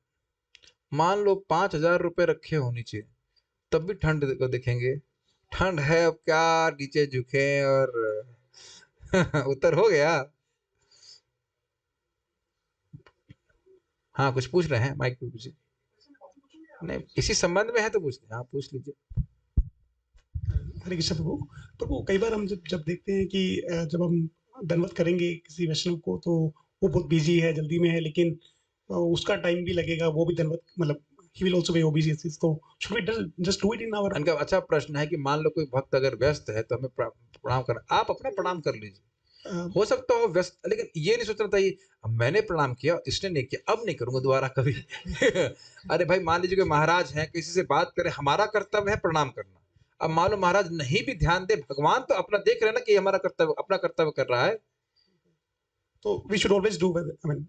मान लो 5,000 रुपए रखे हो नीचे, तब भी ठंड को देखेंगे। ठंड है, अब क्या नीचे झुके और उत्तर हो गया। हाँ, कुछ पूछ रहे हैं, माइक पे पूछिए। नहीं, इसी संबंध में है तो पूछ लीजिए, हाँ पूछ लीजिए। हरे कृष्ण प्रभु। प्रभु कई बार हम जब जब देखते हैं कि जब हम दंडवत करेंगे किसी वैष्णव को, तो वो बहुत बिजी है, जल्दी में है, लेकिन उसका टाइम भी लगेगा, वो भी दंडवत, मतलब he will also be obeisance, तो should we just do it in our। इनका अच्छा प्रश्न है कि मान लो कोई भक्त अगर व्यस्त है तो हमें प्रणाम करना, आप अपना प्रणाम कर लीजिए। हो सकता हो व्यस्त, लेकिन ये नहीं सोचना चाहिए मैंने प्रणाम किया, इसने नहीं किया, अब नहीं करूंगा दोबारा कभी। अरे भाई मान लीजिए कि महाराज हैं, किसी से बात करें, हमारा कर्तव्य है प्रणाम करना। अब मान लो महाराज नहीं भी ध्यान दे, भगवान तो अपना देख रहे हैं ना कि हमारा कर्तव्य, अपना कर्तव्य कर रहा है, तो we should always do, I mean,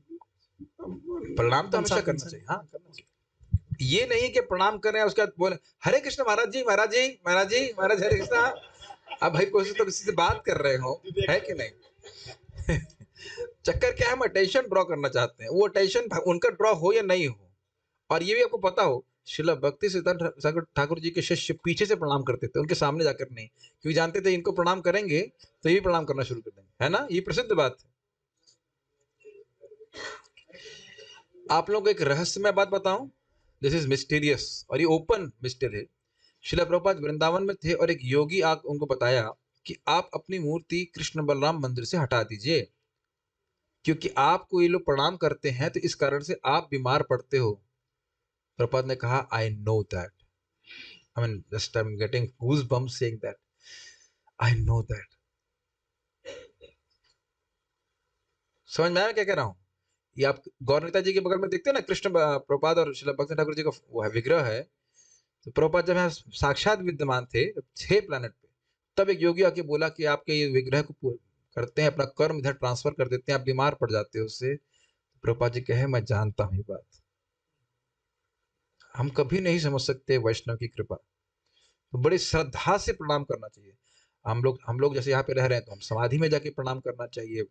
प्रणाम तो हमेशा करना चाहिए। हाँ, करना चाहिए। ये नहीं कि प्रणाम करें उसके बाद बोले हरे कृष्ण महाराज जी, महाराज जी, महाराज जी, महाराज हरे कृष्ण। अब भाई कोई तो किसी से बात कर रहे हो, है कि नहीं? चक्कर क्या है, हम अटेंशन ड्रॉ करना चाहते हैं, वो अटेंशन उनका ड्रॉ हो या नहीं हो, और ये भी आपको पता हो, श्रील भक्ति सिद्धांत ठाकुर जी के शिष्य पीछे से प्रणाम करते थे, उनके सामने जाकर नहीं, क्योंकि जानते थे इनको प्रणाम करेंगे तो ये भी प्रणाम करना शुरू कर देंगे, है ना, ये प्रसिद्ध बात है। आप लोगों को एक रहस्यमय बात बताऊं, दिस इज मिस्टीरियस और ये ओपन मिस्टर है। श्रील प्रभुपाद वृंदावन में थे और एक योगी उनको बताया कि आप अपनी मूर्ति कृष्ण बलराम मंदिर से हटा दीजिए, क्योंकि आपको ये लोग प्रणाम करते हैं तो इस कारण से आप बीमार पड़ते हो। प्रभुपाद ने कहा, I know that, I mean just I am getting goose bumps saying that, I know that. समझ में आया क्या कह रहा हूं? ये आप गौर नेता जी के बगल में देखते हैं ना, कृष्ण प्रभुपाद और श्रील भक्ति ठाकुर जी का वो है विग्रह है। तो प्रभुपाद जब यहाँ साक्षात विद्यमान थे 6 प्लैनेट पे, तब एक योगी आके बोला कि आपके ये विग्रह को करते हैं, अपना कर्म इधर ट्रांसफर कर देते हैं, आप बीमार पड़ जाते हो उससे। प्रभुपाद जी कहे, मैं जानता हूं ये बात, हम कभी नहीं समझ सकते वैष्णव की कृपा, तो बड़ी श्रद्धा से प्रणाम करना चाहिए। हम लोग जैसे यहाँ पे रह रहे हैं तो हम समाधि में जाके प्रणाम करना चाहिए।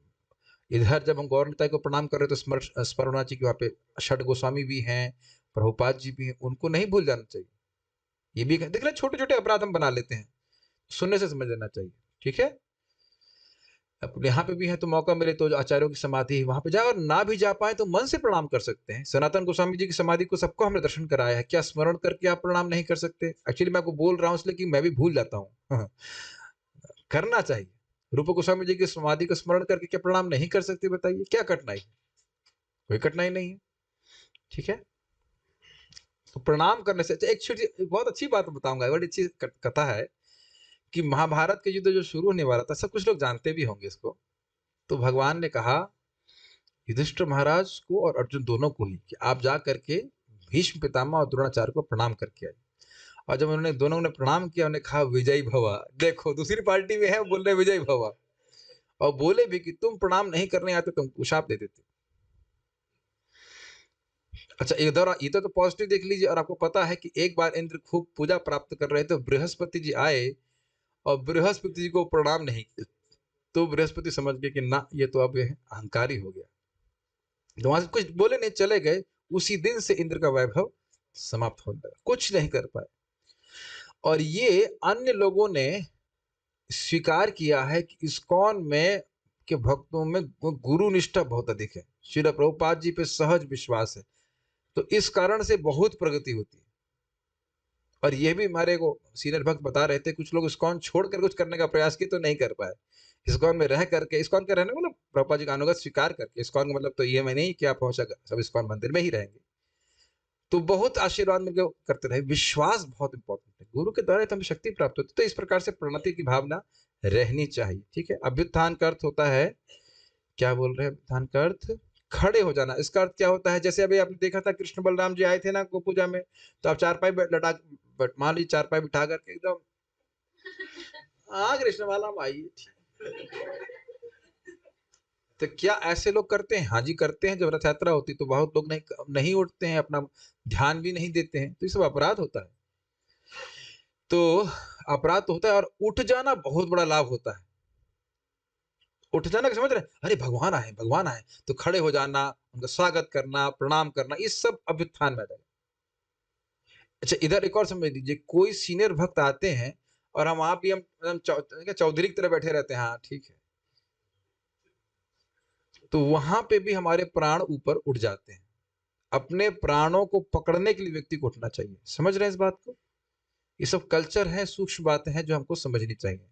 इधर जब हम गौर नेता को प्रणाम कर रहे हैं तो स्मरण होना चाहिए कि वहाँ पे षट गोस्वामी भी हैं, प्रभुपाद जी भी हैं, उनको नहीं भूल जाना चाहिए। ये भी देख रहे, छोटे छोटे अपराध हम बना लेते हैं, सुनने से समझ लेना चाहिए, ठीक है। अब यहाँ पे भी है तो मौका मिले तो आचार्यों की समाधि वहां पे जाए, और ना भी जा पाए तो मन से प्रणाम कर सकते हैं। सनातन गोस्वामी जी की समाधि को सबको हमने दर्शन कराया है, क्या स्मरण करके आप प्रणाम नहीं कर सकते? एक्चुअली मैं आपको बोल रहा हूँ इसलिए कि मैं भी भूल जाता हूँ करना चाहिए। रूप गोस्वामी जी की समाधि को स्मरण करके क्या प्रणाम नहीं कर सकते? बताइए, क्या कठिनाई? कोई कठिनाई नहीं है, ठीक है। तो प्रणाम करने से एक छोटी बहुत अच्छी बात बताऊंगा, बड़ी अच्छी कथा है कि महाभारत के युद्ध जो शुरू होने वाला था, सब कुछ लोग जानते भी होंगे इसको। तो भगवान ने कहा युधिष्ठिर महाराज को और अर्जुन दोनों को ही कि आप जा करके भीष्म पितामह और द्रोणाचार्य को प्रणाम करके आए। और जब उन्होंने दोनों ने प्रणाम किया, उन्होंने कहा विजयी भवा। देखो दूसरी पार्टी में है, बोल रहे विजयी भवा, और बोले भी कि तुम प्रणाम नहीं करने आते तुमको शाप दे देते। अच्छा, इधर इधर तो पॉजिटिव देख लीजिए। और आपको पता है कि एक बार इंद्र खूब पूजा प्राप्त कर रहे थे, बृहस्पति जी आए और बृहस्पति जी को प्रणाम नहीं किया, तो बृहस्पति समझ गए कि ना, ये तो अब अहंकारी हो गया, तो वहां से कुछ बोले नहीं, चले गए। उसी दिन से इंद्र का वैभव समाप्त होने लगा, कुछ नहीं कर पाए। और ये अन्य लोगों ने स्वीकार किया है कि इस्कॉन में के भक्तों में गुरु निष्ठा बहुत अधिक है, श्रील प्रभुपाद जी पे सहज विश्वास है, तो इस कारण से बहुत प्रगति होती है। और ये भी हमारे को सीनियर भक्त बता रहे थे, कुछ लोग इस्कॉन छोड़कर कुछ करने का प्रयास किए तो नहीं कर पाए। इस्कॉन में रह करके, इस्कॉन के रहने मतलब प्रभुपाद जी का अनुगत स्वीकार करके, इस्कॉन का मतलब तो ये मैं नहीं कि आप हमेशा सब इस्कॉन मंदिर में ही रहेंगे, तो बहुत आशीर्वाद मिलकर करते रहे। विश्वास बहुत इंपॉर्टेंट है, गुरु के द्वारा हमें शक्ति प्राप्त होती है, तो इस प्रकार से प्रणति की भावना रहनी चाहिए, ठीक है। अभ्युत्थान का अर्थ होता है, क्या बोल रहे हैं, अभ्युत्थान का अर्थ खड़े हो जाना। इसका अर्थ क्या होता है, जैसे अभी आपने देखा था कृष्ण बलराम जी आए थे ना गो पूजा में, तो आप चारपाई लटा, मान लीजिए चारपाई बिठा करके एकदम, हाँ कृष्ण बलराम आइए, तो क्या ऐसे लोग करते हैं? हाँ जी करते हैं। जब रथ यात्रा होती तो बहुत लोग नहीं उठते हैं, अपना ध्यान भी नहीं देते हैं, तो ये सब अपराध होता है। तो अपराध तो होता है, और उठ जाना बहुत बड़ा लाभ होता है। उठ जाना समझ रहे हैं, अरे भगवान आए तो खड़े हो जाना, उनका स्वागत करना, प्रणाम करना, ये सब अभ्युत्थान में आ जाएगा। अच्छा, इधर एक और समझ लीजिए, कोई सीनियर भक्त आते हैं और हम वहां भी हम चौधरी की तरह बैठे रहते हैं, हाँ ठीक है, तो वहां पे भी हमारे प्राण ऊपर उठ जाते हैं। अपने प्राणों को पकड़ने के लिए व्यक्ति को उठना चाहिए। समझ रहे हैं इस बात को? ये सब कल्चर है, सूक्ष्म बातें हैं जो हमको समझनी चाहिए।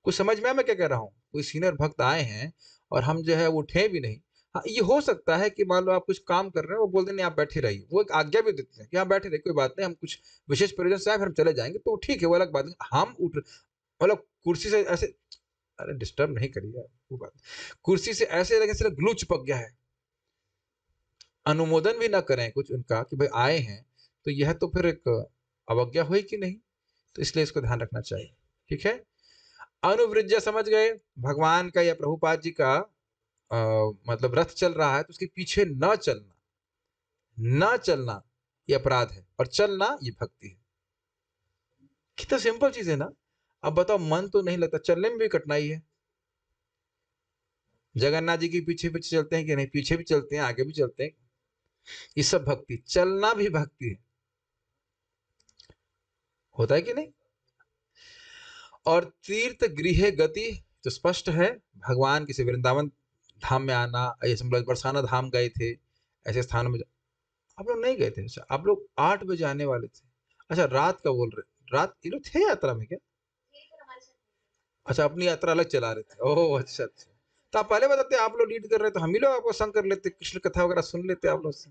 कुछ समझ में मैं क्या कह रहा हूँ? कोई सीनियर भक्त आए हैं और हम जो है उठे भी नहीं। हाँ, ये हो सकता है कि मान लो आप कुछ काम कर रहे हैं, वो बोल दें नहीं आप बैठे रहिए, वो एक आज्ञा भी देते हैं कि आप बैठे रहिए, कोई बात नहीं, हम कुछ विशेष प्रयोजन से आए फिर हम चले जाएंगे, तो ठीक है, वो अलग बात है। हम उठ मतलब कुर्सी से ऐसे, अरे डिस्टर्ब नहीं करिए, वो बात, कुर्सी से ऐसे लगे सिर्फ ग्लू चिपक गया है, अनुमोदन भी ना करें कुछ उनका कि भाई आए हैं, तो यह तो फिर एक अवज्ञा हुई कि नहीं, तो इसलिए इसको ध्यान रखना चाहिए, ठीक है। अनुवृज्य समझ गए, भगवान का या प्रभुपाद जी का मतलब रथ चल रहा है तो उसके पीछे न चलना ये अपराध है, और चलना ये भक्ति है। कितना सिंपल चीज है ना। अब बताओ, मन तो नहीं लगता, चलने में भी कठिनाई है। जगन्नाथ जी के पीछे पीछे चलते हैं कि नहीं? पीछे भी चलते हैं, आगे भी चलते हैं, ये सब भक्ति, चलना भी भक्ति है, होता है कि नहीं? और तीर्थ गृह गति तो स्पष्ट है, भगवान किसी वृंदावन धाम में आना, ऐसे हम लोग बरसाना धाम गए थे, ऐसे स्थानों में आप लोग नहीं गए थे? अच्छा, आप लोग 8 बजे आने वाले थे। अच्छा, रात का बोल रहे, रात ये लोग थे यात्रा में क्या? अच्छा, अपनी यात्रा अलग चला रहे थे। ओह अच्छा अच्छा, तो आप पहले बताते, आप लोग लीड कर रहे, तो हम ही लोग आपको संग कर लेते, कृष्ण कथा वगैरह सुन लेते आप लोग से।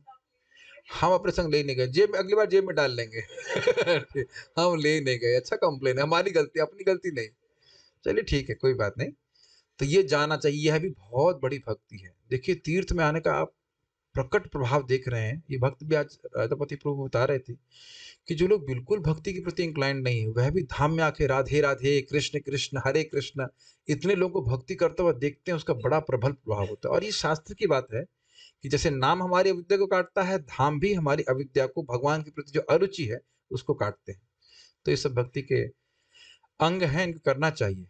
हम अपने संग ले नहीं गए, जेब में अगली बार जेब में डाल लेंगे। हम ले नहीं गए, अच्छा कंप्लेन है, हमारी गलती, अपनी गलती नहीं। चलिए ठीक है, कोई बात नहीं। तो ये जाना चाहिए, यह भी बहुत बड़ी भक्ति है। देखिए, तीर्थ में आने का आप प्रकट प्रभाव देख रहे हैं। ये भक्त भी आज राधापति प्रभु बता रहे थे कि जो लोग बिल्कुल भक्ति के प्रति इंक्लाइंड नहीं है, वह भी धाम में आके राधे राधे, कृष्ण कृष्ण, हरे कृष्ण, इतने लोगों को भक्ति करते हुए देखते हैं, उसका बड़ा प्रबल प्रभाव होता है। और ये शास्त्र की बात है कि जैसे नाम हमारी अविद्या को काटता है, धाम भी हमारी अविद्या को, भगवान के प्रति जो अरुचि है उसको काटते हैं। तो ये सब भक्ति के अंग हैं, इनको करना चाहिए।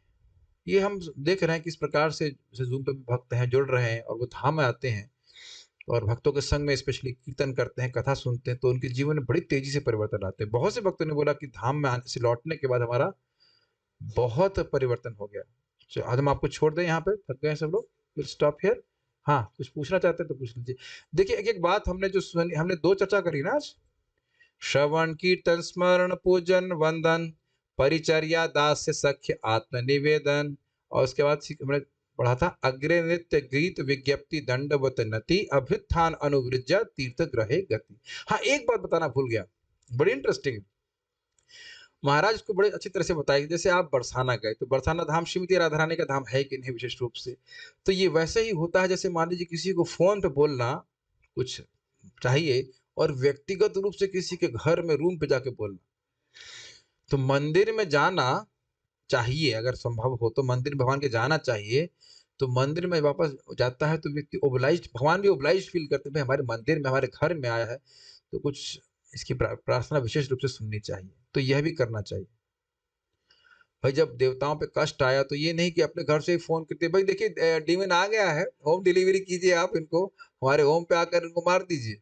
ये हम देख रहे हैं किस प्रकार से जैसे जूम पे भी भक्त हैं, जुड़ रहे हैं और वो धाम में आते हैं और भक्तों के संग में स्पेशली कीर्तन करते हैं, कथा सुनते हैं, तो उनके जीवन में बड़ी तेजी से परिवर्तन आते हैं। बहुत से भक्तों ने बोला कि धाम में आने से, लौटने के बाद हमारा बहुत परिवर्तन हो गया। आज हम आपको छोड़ दें, यहाँ पे थक गए सब लोग, विल स्टॉप हियर। हाँ, कुछ पूछना चाहते हैं तो पूछ लीजिए। देखिए, एक एक बात हमने जो सुनी, हमने 2 चर्चा करी ना आज, श्रवण कीर्तन स्मरण पूजन वंदन परिचर्या दास्य सख्य आत्मनिवेदन, और उसके बाद हमने पढ़ा था अग्रे नृत्य गीत विज्ञप्ति दंडवत नति अभ्युत्थान अनुवृज्जा तीर्थ ग्रहे गति। हाँ, एक बात बताना भूल गया, बड़ी इंटरेस्टिंग, महाराज को बड़े अच्छी तरह से बताया। जैसे आप बरसाना गए, तो बरसाना धाम श्रीमती राधा रानी का धाम है कि नहीं विशेष रूप से, तो ये वैसे ही होता है जैसे मान लीजिए किसी को फोन पे बोलना कुछ चाहिए और व्यक्तिगत रूप से किसी के घर में रूम पे जाके बोलना। तो मंदिर में जाना चाहिए, अगर संभव हो तो मंदिर भगवान के जाना चाहिए। तो मंदिर में वापस जाता है तो व्यक्ति ओबलाइज्ड, भगवान भी ओबलाइज्ड फील करते हैं, भाई हमारे मंदिर में, हमारे घर में आया है, तो कुछ इसकी प्रार्थना विशेष रूप से सुननी चाहिए। तो यह भी करना चाहिए। भाई जब देवताओं पे कष्ट आया तो ये नहीं कि अपने घर से ही फोन करते, भाई देखिए डीमन आ गया है, होम डिलीवरी कीजिए, आप इनको हमारे होम पे आकर इनको मार दीजिए।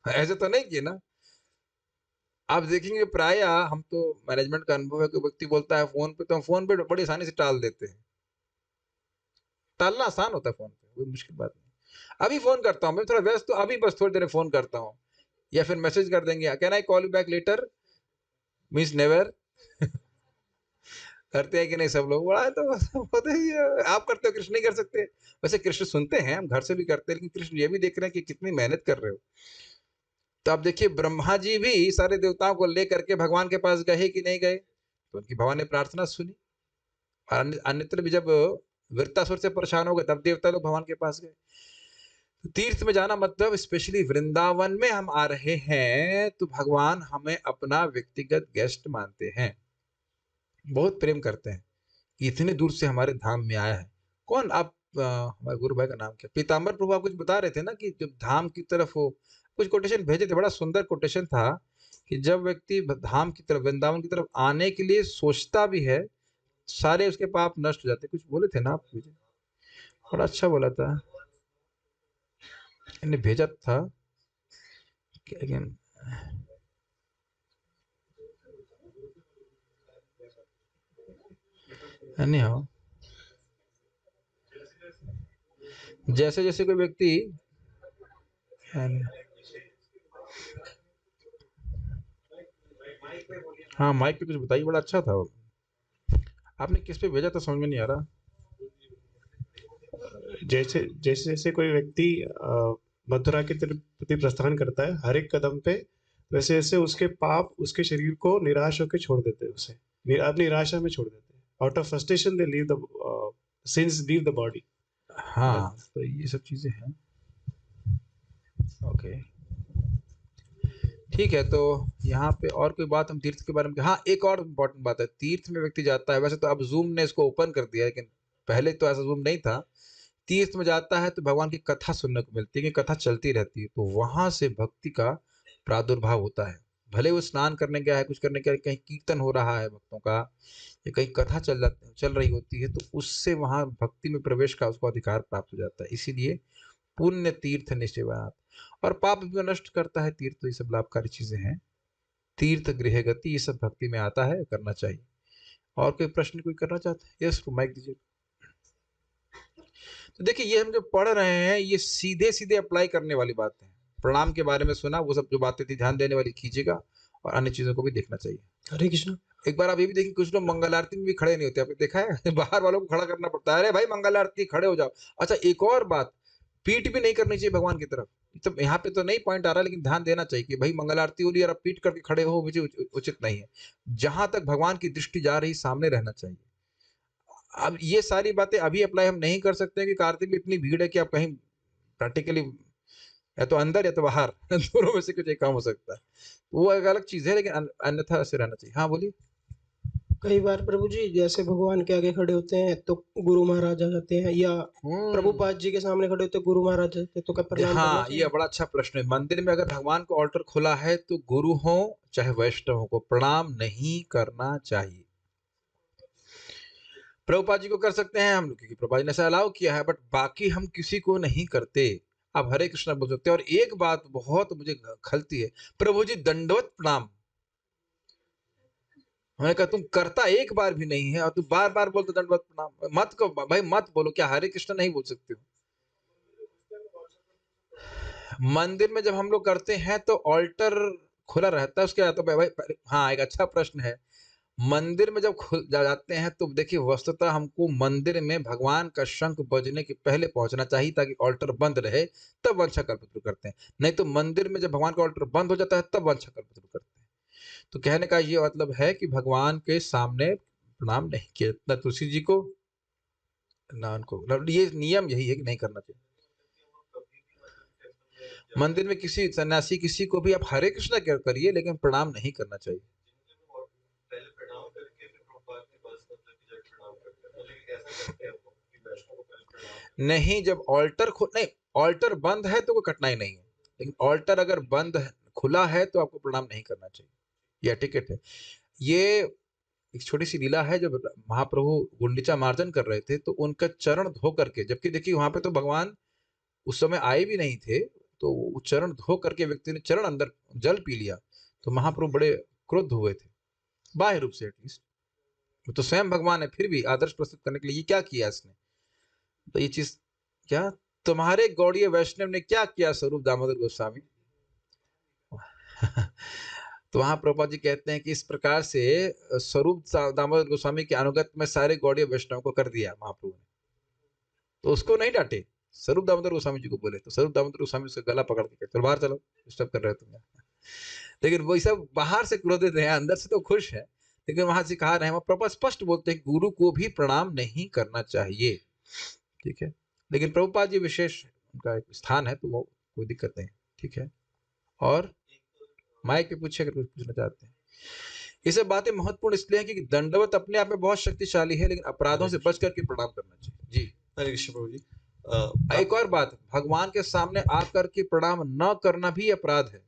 ऐसे तो नहीं किए ना। आप देखेंगे प्राय, हम तो मैनेजमेंट का अनुभव है कि व्यक्ति बोलता है फोन पे, तो हम फोन पे बड़ी आसानी से टाल देते हैं। टालना आसान होता है फोन पे, कोई मुश्किल बात नहीं। अभी फोन करता हूँ, मैं थोड़ा व्यस्त, तो अभी बस थोड़ी देर फोन करता हूँ, या फिर मैसेज कर देंगे, can I call you back later, means never. करते हैं कि नहीं सब लोग? बड़ा है तो होता ही है। आप करते हो, कृष्ण नहीं कर सकते? वैसे कृष्ण सुनते हैं, हम घर से भी करते हैं, लेकिन कृष्ण ये भी देख रहे हैं कि कितनी मेहनत कर रहे हो। तो आप देखिए, ब्रह्मा जी भी सारे देवताओं को लेकर के भगवान के पास गए कि नहीं गए? तो उनकी भगवान ने प्रार्थना सुनी। और अन्यत्र भी जब वृत्तासुर से परेशान हो गए, तब देवता लोग भगवान के पास गए। तो तीर्थ में जाना मतलब, स्पेशली वृंदावन में हम आ रहे हैं तो भगवान हमें अपना व्यक्तिगत गेस्ट मानते हैं, बहुत प्रेम करते हैं कि इतने दूर से हमारे धाम में आया है। कौन आप, हमारे गुरु भाई का नाम क्या, पीताम्बर प्रभु, आप कुछ बता रहे थे ना कि जब धाम की तरफ हो, कुछ कोटेशन भेजे थे, बड़ा सुंदर कोटेशन था कि जब व्यक्ति धाम की तरफ, वृंदावन की तरफ आने के लिए सोचता भी है, सारे उसके पाप नष्ट हो जाते। कुछ बोले थे ना आप मुझे, बड़ा अच्छा बोला था, इन्हें भेजा था, लेकिन anyhow, जैसे जैसे कोई व्यक्ति, हाँ माइक पे कुछ बताइए, बड़ा अच्छा था वो। आपने किस पे भेजा था समझ में नहीं आ रहा। जैसे जैसे जैसे कोई व्यक्ति मथुरा की प्रति प्रस्थान करता है, हर एक कदम पे वैसे वैसे उसके पाप उसके शरीर को निराश होकर छोड़ देते हैं, उसे अपनी निराशा में छोड़ देते हैं। Out of frustration they leave the sins leave the body. हाँ, तो ये सब चीजें हैं। ओके, ठीक है। तो यहाँ पे और कोई बात हम तीर्थ के बारे में, हाँ एक और इम्पोर्टेंट बात है, तीर्थ में व्यक्ति जाता है, वैसे तो अब जूम ने इसको ओपन कर दिया है, लेकिन पहले तो ऐसा जूम नहीं था। तीर्थ में जाता है तो भगवान की कथा सुनने को मिलती है, कि कथा चलती रहती है, तो वहां से भक्ति का प्रादुर्भाव होता है। भले वो स्नान करने गया है, कुछ करने गया है, कहीं कीर्तन हो रहा है भक्तों का, या कहीं कथा चल रही होती है, तो उससे वहां भक्ति में प्रवेश का उसको अधिकार प्राप्त हो जाता है। इसीलिए पुण्य तीर्थ निश्चय बनात, और पाप भी नष्ट करता है तीर्थ। तो ये सब लाभकारी चीजें हैं। तीर्थ गृह गति ये सब भक्ति में आता है, करना चाहिए। और कोई प्रश्न कोई करना चाहता है? यस, माइक दीजिए। तो देखिए, ये हम जो पढ़ रहे हैं ये सीधे सीधे अप्लाई करने वाली बात है। प्रणाम के बारे में सुना, वो सब जो बातें थी ध्यान देने वाली कीजिएगा, और अन्य चीजों को भी देखना चाहिए। हरे कृष्ण। एक बार आप ये भी देखिए, कुछ लोग मंगल आरती में भी खड़े नहीं होते, आपने देखा है? बाहर वालों को खड़ा करना पड़ता है, अरे भाई मंगल आरती, खड़े हो जाओ। अच्छा, एक और बात, पीठ भी नहीं करनी चाहिए भगवान की तरफ। तो यहाँ पे तो नहीं पॉइंट आ रहा, लेकिन ध्यान देना चाहिए कि भाई मंगल आरती हो रही है और आप पीठ करके खड़े हो, मुझे उचित नहीं है। जहां तक भगवान की दृष्टि जा रही, सामने रहना चाहिए। अब ये सारी बातें अभी अप्लाई हम नहीं कर सकते हैं, क्योंकि आरती में इतनी भीड़ है कि आप कहीं प्रैक्टिकली या तो अंदर या तो बाहर दोनों में से कुछ एक काम हो सकता है। वो एक अलग चीज है, लेकिन अन्यथा ऐसे रहना चाहिए। हाँ बोलिए। कई बार प्रभु जी जैसे भगवान के आगे खड़े होते हैं तो गुरु महाराज आ जाते हैं, या प्रभुपाद जी के सामने खड़े होते हैं गुरु महाराज आ जाते हैं, तो क्या प्रणाम करना हाँ, चाहिए? ये बड़ा अच्छा प्रश्न है। मंदिर में अगर भगवान का ऑल्टर खुला है तो गुरु हो चाहे वैष्णव को प्रणाम नहीं करना चाहिए। प्रभुपाद जी को कर सकते हैं हम लोग, क्योंकि प्रभुपाद जी ने ऐसा अलाउ किया है, बट बाकी हम किसी को नहीं करते। आप हरे कृष्णा बोल सकते हैं। और एक बात बहुत मुझे खलती है, प्रभु जी दंडवत प्रणाम, मैंने कहा तुम करता एक बार भी नहीं है और तुम बार बार बोलते दंडवत प्रणाम। मत को भाई मत बोलो, क्या हरे कृष्ण नहीं बोल सकते हो? मंदिर में जब हम लोग करते हैं तो ऑल्टर खुला रहता है, उसके बाद तो भाई हाँ, एक अच्छा प्रश्न है। मंदिर में जब खुल जाते हैं तो देखिए, वस्तुतः हमको मंदिर में भगवान का शंख बजने के पहले पहुंचना चाहिए, ताकि ऑल्टर बंद रहे, तब वंशा कल्पतरु करते हैं। नहीं तो मंदिर में जब भगवान का ऑल्टर बंद हो जाता है तब वंशा कल्पतरु करते हैं। तो कहने का ये मतलब है कि भगवान के सामने प्रणाम नहीं किया, ना तुलसी जी को ना उनको। ये नियम यही है कि नहीं करना चाहिए। मंदिर में किसी सन्यासी किसी को भी आप हरे कृष्णा करिए, लेकिन प्रणाम नहीं करना चाहिए। नहीं, जब ऑल्टर नहीं, ऑल्टर बंद है तो कोई कठिनाई नहीं है, लेकिन ऑल्टर अगर बंद खुला है तो आपको प्रणाम नहीं करना चाहिए। ये टिकट है। ये एक छोटी सी लीला है, जब महाप्रभु गुंडीचा मार्जन कर रहे थे तो उनका चरण धो करके, जबकि देखिए वहां पे तो भगवान उस समय आए भी नहीं थे, तो वो चरण धो करके व्यक्ति ने चरण अंदर जल पी लिया, तो महाप्रभु बड़े क्रोध हुए थे, बाह्य रूप से एटलीस्ट। तो स्वयं भगवान है, फिर भी आदर्श प्रस्तुत करने के लिए ये क्या किया इसने? तो ये चीज क्या, तुम्हारे गौड़ीय वैष्णव ने क्या किया स्वरूप दामोदर गोस्वामी? तो वहां प्रभुपाद जी कहते हैं कि इस प्रकार से स्वरूप दामोदर गोस्वामी के अनुगत में सारे गौड़ीय वैष्णव को कर दिया महाप्रभु ने। तो उसको नहीं डांटे, स्वरूप दामोदर गोस्वामी जी को बोले, तो स्वरूप दामोदर गोस्वामी उसका गला पकड़ के चलो बाहर, चलो डिस्टर्ब कर रहे हो तुम। लेकिन वही सब बाहर से क्रोधित है, अंदर से तो खुश है। लेकिन वहां से कहा रहे हैं, प्रभुपाद स्पष्ट बोलते हैं गुरु को भी प्रणाम नहीं करना चाहिए, ठीक है। लेकिन प्रभुपाद जी विशेष उनका एक स्थान है, तो वो कोई दिक्कत नहीं, ठीक है। और माइक पे पूछे अगर कुछ पूछना चाहते हैं। ये सब बातें महत्वपूर्ण इसलिए है क्योंकि दंडवत अपने आप में बहुत शक्तिशाली है, लेकिन अपराधों से बच करके प्रणाम करना चाहिए। जी हरे कृष्ण प्रभु जी। एक और बात, भगवान के सामने आकर के प्रणाम न करना भी अपराध है।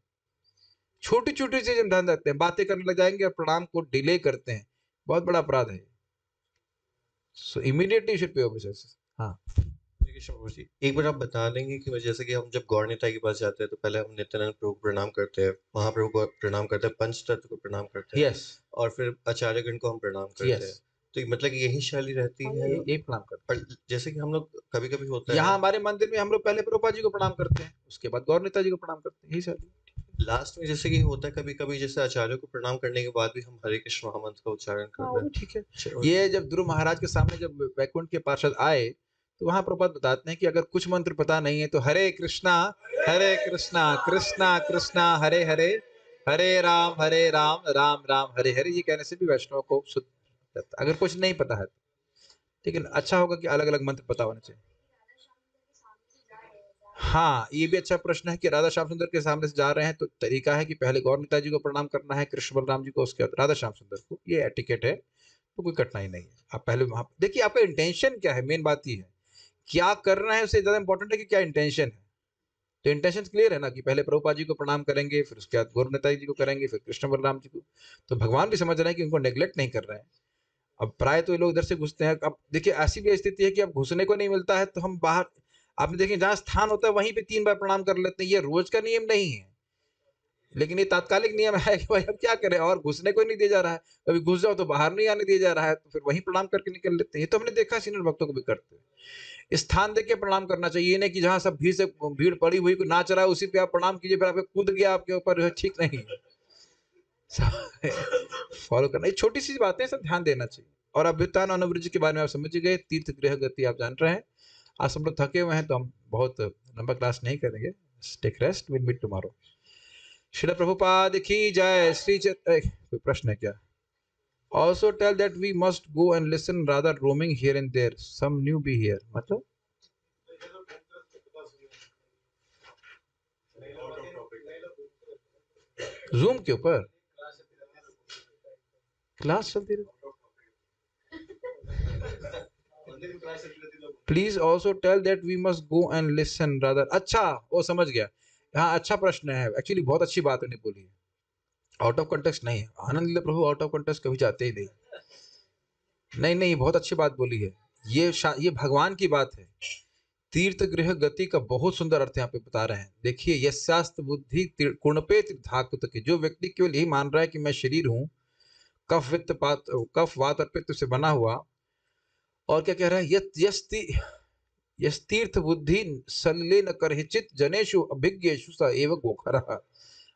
छोटी छोटी चीजें हम ध्यान देते हैं, बातें करने लग जाएंगे और प्रणाम को डिले करते हैं, बहुत बड़ा अपराध है। सो इमीडिएटली शुड पे ओबेसेस। हाँ हरे कृष्ण प्रभु जी, एक बार आप बता देंगे कि जैसे कि हम जब गौर निताई के पास जाते हैं तो पहले हम नित्यानंद प्रभु को प्रणाम करते हैं, महाप्रभु को प्रणाम करते हैं, पंचतत्व को प्रणाम करते हैं, यस, और फिर आचार्यगण को हम प्रणाम करते हैं। तो मतलब यही शैली रहती है, यही प्रणाम करते हैं। और जैसे कि हम लोग कभी कभी होता है यहाँ हमारे मंदिर में हम लोग पहले प्रभुपाद जी को प्रणाम करते हैं, उसके बाद गौर नेता जी को प्रणाम करते हैं, यही शैली। लास्ट में जैसे कि होता है कभी कभी, जैसे आचार्य को प्रणाम करने के बाद भी हम हरे कृष्ण महामंत्र का उच्चारण करते हैं, ठीक है। ये जब ध्रुव महाराज के सामने जब वैकुंठ के पार्षद आए तो वहां प्रभुपाद बताते हैं कि अगर कुछ मंत्र पता नहीं है तो हरे कृष्णा कृष्णा कृष्णा हरे हरे, हरे राम राम राम हरे हरे, ये कहने से भी वैष्णव को शुद्ध रहता है, अगर कुछ नहीं पता है तो। लेकिन अच्छा होगा कि अलग अलग मंत्र पता होने चाहिए। हाँ, ये भी अच्छा प्रश्न है कि राधा श्याम सुंदर के सामने से जा रहे हैं तो तरीका है कि पहले गौर नेता जी को प्रणाम करना है, कृष्ण बलराम जी को, उसके बाद राधा श्याम सुंदर को, ये एटिकेट है, तो कोई कठिनाई नहीं है। आप पहले वहां देखिए आपका इंटेंशन क्या है, मेन बात ये है क्या कर रहे हैं, उससे ज्यादा इंपॉर्टेंट है कि क्या इंटेंशन है। तो इंटेंशन क्लियर है ना कि पहले प्रभुपाद जी को प्रणाम करेंगे, फिर उसके बाद गौर नेता जी को करेंगे, फिर कृष्ण बलराम जी को। तो भगवान भी समझ रहे हैं कि उनको नेग्लेक्ट नहीं कर रहे हैं। अब प्राय तो लोग इधर से घुसते हैं। अब देखिए ऐसी भी स्थिति है कि अब घुसने को नहीं मिलता है तो हम बाहर, आपने देखें जहां स्थान होता है वहीं पे 3 बार प्रणाम कर लेते हैं। ये रोज का नियम नहीं है, लेकिन ये तात्कालिक नियम है कि भाई अब क्या करें, और घुसने को ही नहीं दिया जा रहा है। कभी घुस जाओ तो बाहर नहीं आने दिया जा रहा है, तो फिर वहीं प्रणाम करके निकल लेते हैं। ये तो हमने देखा सीनियर भक्तों को भी करते हैं। स्थान देख के प्रणाम करना चाहिए, ये नहीं कि जहां सब भीड़ पड़ी हुई को नाच रहा है उसी पे आप प्रणाम कीजिए, फिर आपके कूद गया आपके ऊपर, ठीक नहीं है। फॉलो करना, ये छोटी सी बातें सब ध्यान देना चाहिए। और अभ्युत्थान अनुवृत्ति के बारे में आप समझ गए, तीर्थ गृह गति आप जान रहे हैं। आज सब लोग थके हुए हैं तो हम बहुत लंबा क्लास नहीं करेंगे। Take rest, will meet tomorrow. Srila Prabhupada की जय। कोई प्रश्न है क्या? Also tell that we must go and listen rather roaming here and there. Some new be here. मतलब Zoom के ऊपर क्लास चलती रही। Please also tell that we must go and listen rather. अच्छा, वो समझ गया। हाँ, अच्छा प्रश्न है, एक्चुअली बहुत अच्छी बात उन्हें बोली है, आउट ऑफ कॉन्टेक्स्ट नहीं है। आनंद लीला प्रभु आउट ऑफ कॉन्टेक्स्ट कभी जाते ही नहीं। नहीं, बहुत अच्छी बात बोली है। ये भगवान की बात है। तीर्थ गृह गति का बहुत सुंदर अर्थ यहाँ पे बता रहे हैं। देखिए, यस्यास्त बुद्धि कुणपे तीर्थाकुत की, जो व्यक्ति केवल यही मान रहा है कि मैं शरीर हूँ, कफ वात और पित्त से बना हुआ, और क्या कह रहा है, यस्तीर्थ बुद्धि सलिले न करहिचित जनेषु अभिज्ञेषु स एव गोखरः।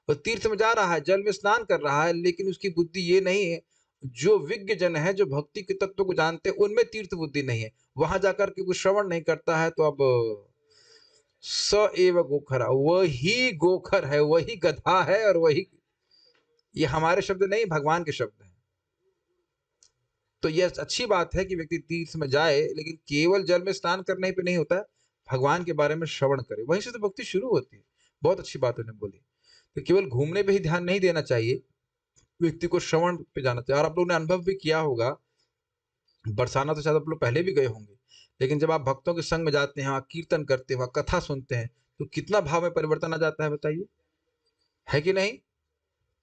वो तीर्थ में जा रहा है, जल में स्नान कर रहा है, लेकिन उसकी बुद्धि ये नहीं है। जो विज्ञ जन है, जो भक्ति के तत्व को जानते हैं, उनमें तीर्थ बुद्धि नहीं है। वहां जाकर के कुछ श्रवण नहीं करता है, तो अब स एव गोखरा, वही गोखर है, वही गधा है, और वही, ये हमारे शब्द नहीं, भगवान के शब्द हैं। तो यह अच्छी बात है कि व्यक्ति तीर्थ में जाए, लेकिन केवल जल में स्नान करने पे नहीं होता है, भगवान के बारे में श्रवण करे, वहीं से तो भक्ति शुरू होती है। बहुत अच्छी बात उन्होंने बोली। तो केवल घूमने पे ही ध्यान नहीं देना चाहिए, व्यक्ति को श्रवण पे जाना चाहिए। और आप लोगों ने अनुभव भी किया होगा, बरसाना तो शायद आप लोग पहले भी गए होंगे, लेकिन जब आप भक्तों के संग में जाते हैं, वहाँ कीर्तन करते हैं, वहाँ कथा सुनते हैं, तो कितना भाव में परिवर्तन आ जाता है, बताइए, है कि नहीं?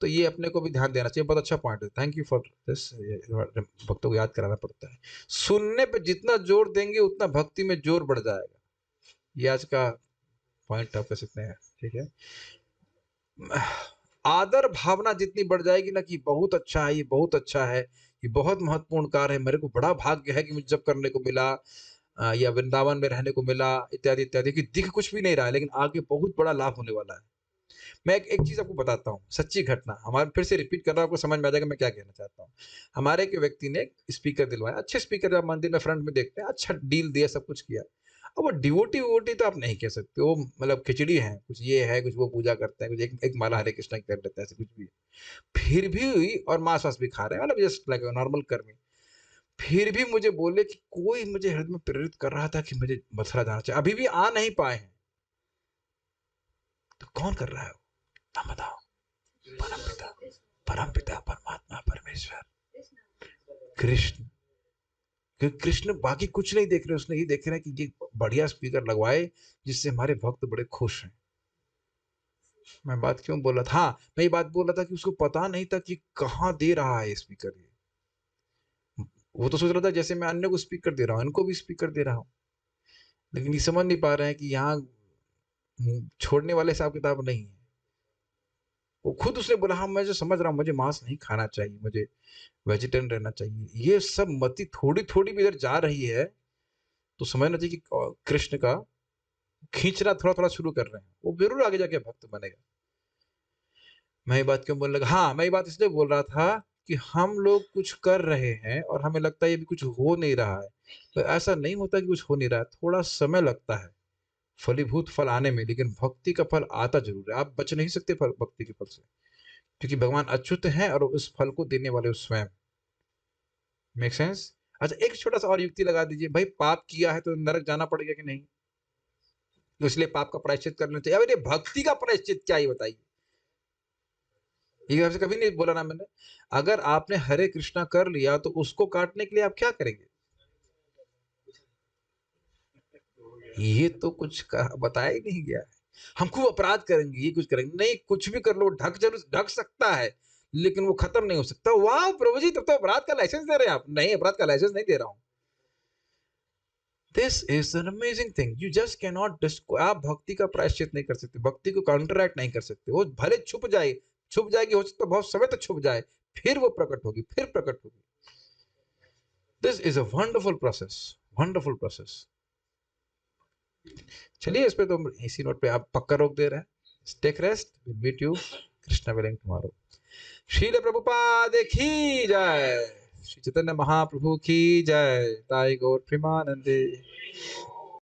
तो ये अपने को भी ध्यान देना चाहिए। बहुत अच्छा पॉइंट है, थैंक यू फॉर दिस। भक्तों को याद कराना पड़ता है। सुनने पे जितना जोर देंगे उतना भक्ति में जोर बढ़ जाएगा। ये आज का पॉइंट आप कह सकते हैं, ठीक है। आदर भावना जितनी बढ़ जाएगी ना, कि बहुत अच्छा है, ये बहुत अच्छा है, ये बहुत महत्वपूर्ण कार्य है, मेरे को बड़ा भाग्य है कि मुझे जब करने को मिला, या वृंदावन में रहने को मिला, इत्यादि इत्यादि, कि दिख कुछ भी नहीं रहा है, लेकिन आगे बहुत बड़ा लाभ होने वाला है। मैं एक चीज आपको बताता हूँ, सच्ची घटना, हमारे, फिर से रिपीट कर रहा हूँ, आपको समझ में आ जाएगा मैं क्या कहना चाहता हूँ। हमारे एक व्यक्ति ने स्पीकर दिलवाया, अच्छे स्पीकर, आप मंदिर में फ्रंट में देखते हैं, अच्छा डील दिया, सब कुछ किया। अब वो डिवोटी वोटी तो आप नहीं कह सकते, वो मतलब खिचड़ी है, कुछ ये है, कुछ वो पूजा करते हैं, कुछ एक माला हरे कृष्णा कर लेते हैं, ऐसे कुछ भी, फिर भी, और मांस वास भी खा रहे हैं, मतलब जस्ट लाइक नॉर्मल कर्मी। फिर भी मुझे बोले कि कोई मुझे हृदय में प्रेरित कर रहा था कि मुझे मथुरा जाना चाहिए, अभी भी आ नहीं पाए हैं। तो कौन कर रहा है? नाम बताओ। परम पिता परमात्मा परमेश्वर कृष्ण। कृष्ण बाकी कुछ नहीं देख रहे, उसने ये देख रहे हैं कि ये बढ़िया स्पीकर लगवाए जिससे हमारे भक्त बड़े खुश हैं। मैं बात क्यों बोल रहा था? हाँ, मैं ये बात बोल रहा था कि उसको पता नहीं था कि कहाँ दे रहा है स्पीकर। ये वो तो सोच रहा था जैसे मैं अन्य को स्पीकर दे रहा हूँ, इनको भी स्पीकर दे रहा हूँ, लेकिन ये समझ नहीं पा रहे हैं कि यहाँ छोड़ने वाले हिसाब किताब नहीं है। वो खुद उसने बोला, हाँ मैं जो समझ रहा हूँ, मुझे मांस नहीं खाना चाहिए, मुझे वेजिटेरियन रहना चाहिए, ये सब मति थोड़ी थोड़ी भी इधर जा रही है, तो समझना चाहिए कि कृष्ण का खींचना थोड़ा थोड़ा शुरू कर रहे हैं, वो जरूर आगे जाके भक्त बनेगा। मैं ये बात क्यों बोल रहा? हाँ, मैं ये बात इसलिए बोल रहा था कि हम लोग कुछ कर रहे हैं और हमें लगता है ये भी कुछ हो नहीं रहा है, तो ऐसा नहीं होता कि कुछ हो नहीं रहा है, थोड़ा समय लगता है फलीभूत फल आने में, लेकिन भक्ति का फल आता जरूर है। आप बच नहीं सकते भक्ति के फल से, क्योंकि भगवान अच्युत हैं और उस फल को देने वाले स्वयं। Make sense? अच्छा, एक छोटा सा और युक्ति लगा दीजिए, भाई पाप किया है तो नरक जाना पड़ेगा कि नहीं, तो इसलिए पाप का प्रायश्चित करना चाहिए। अरे भक्ति का प्रायश्चित क्या, ये बताइए। ये कभी नहीं बोला ना मैंने। अगर आपने हरे कृष्णा कर लिया तो उसको काटने के लिए आप क्या करेंगे? ये तो कुछ बताया ही नहीं गया है। हम खूब अपराध करेंगे, ये कुछ करेंगे नहीं, कुछ भी कर लो, ढक सकता है, लेकिन वो खत्म नहीं हो सकता। वाह प्रभु जी, तब तो अपराध का लाइसेंस दे रहे हैं आप। नहीं, अपराध का लाइसेंस नहीं दे रहा हूं। This is an amazing thing, you just can not, आप भक्ति का प्रायश्चित नहीं कर सकते, भक्ति को काउंटरैक्ट नहीं कर सकते। वो भले छुप जाएगी, हो सकता है बहुत समय तक छुप जाए, फिर वो प्रकट होगी, फिर प्रकट होगी। This is a wonderful process, wonderful process. चलिए इस पे तो इसी नोट पे आप पक्का रोक दे रहे हैं। Take rest, will meet you Krishna willing tomorrow. Srila Prabhupada की जय, श्री चैतन्य महाप्रभु की जय, ताई गौर प्रेमानंदे।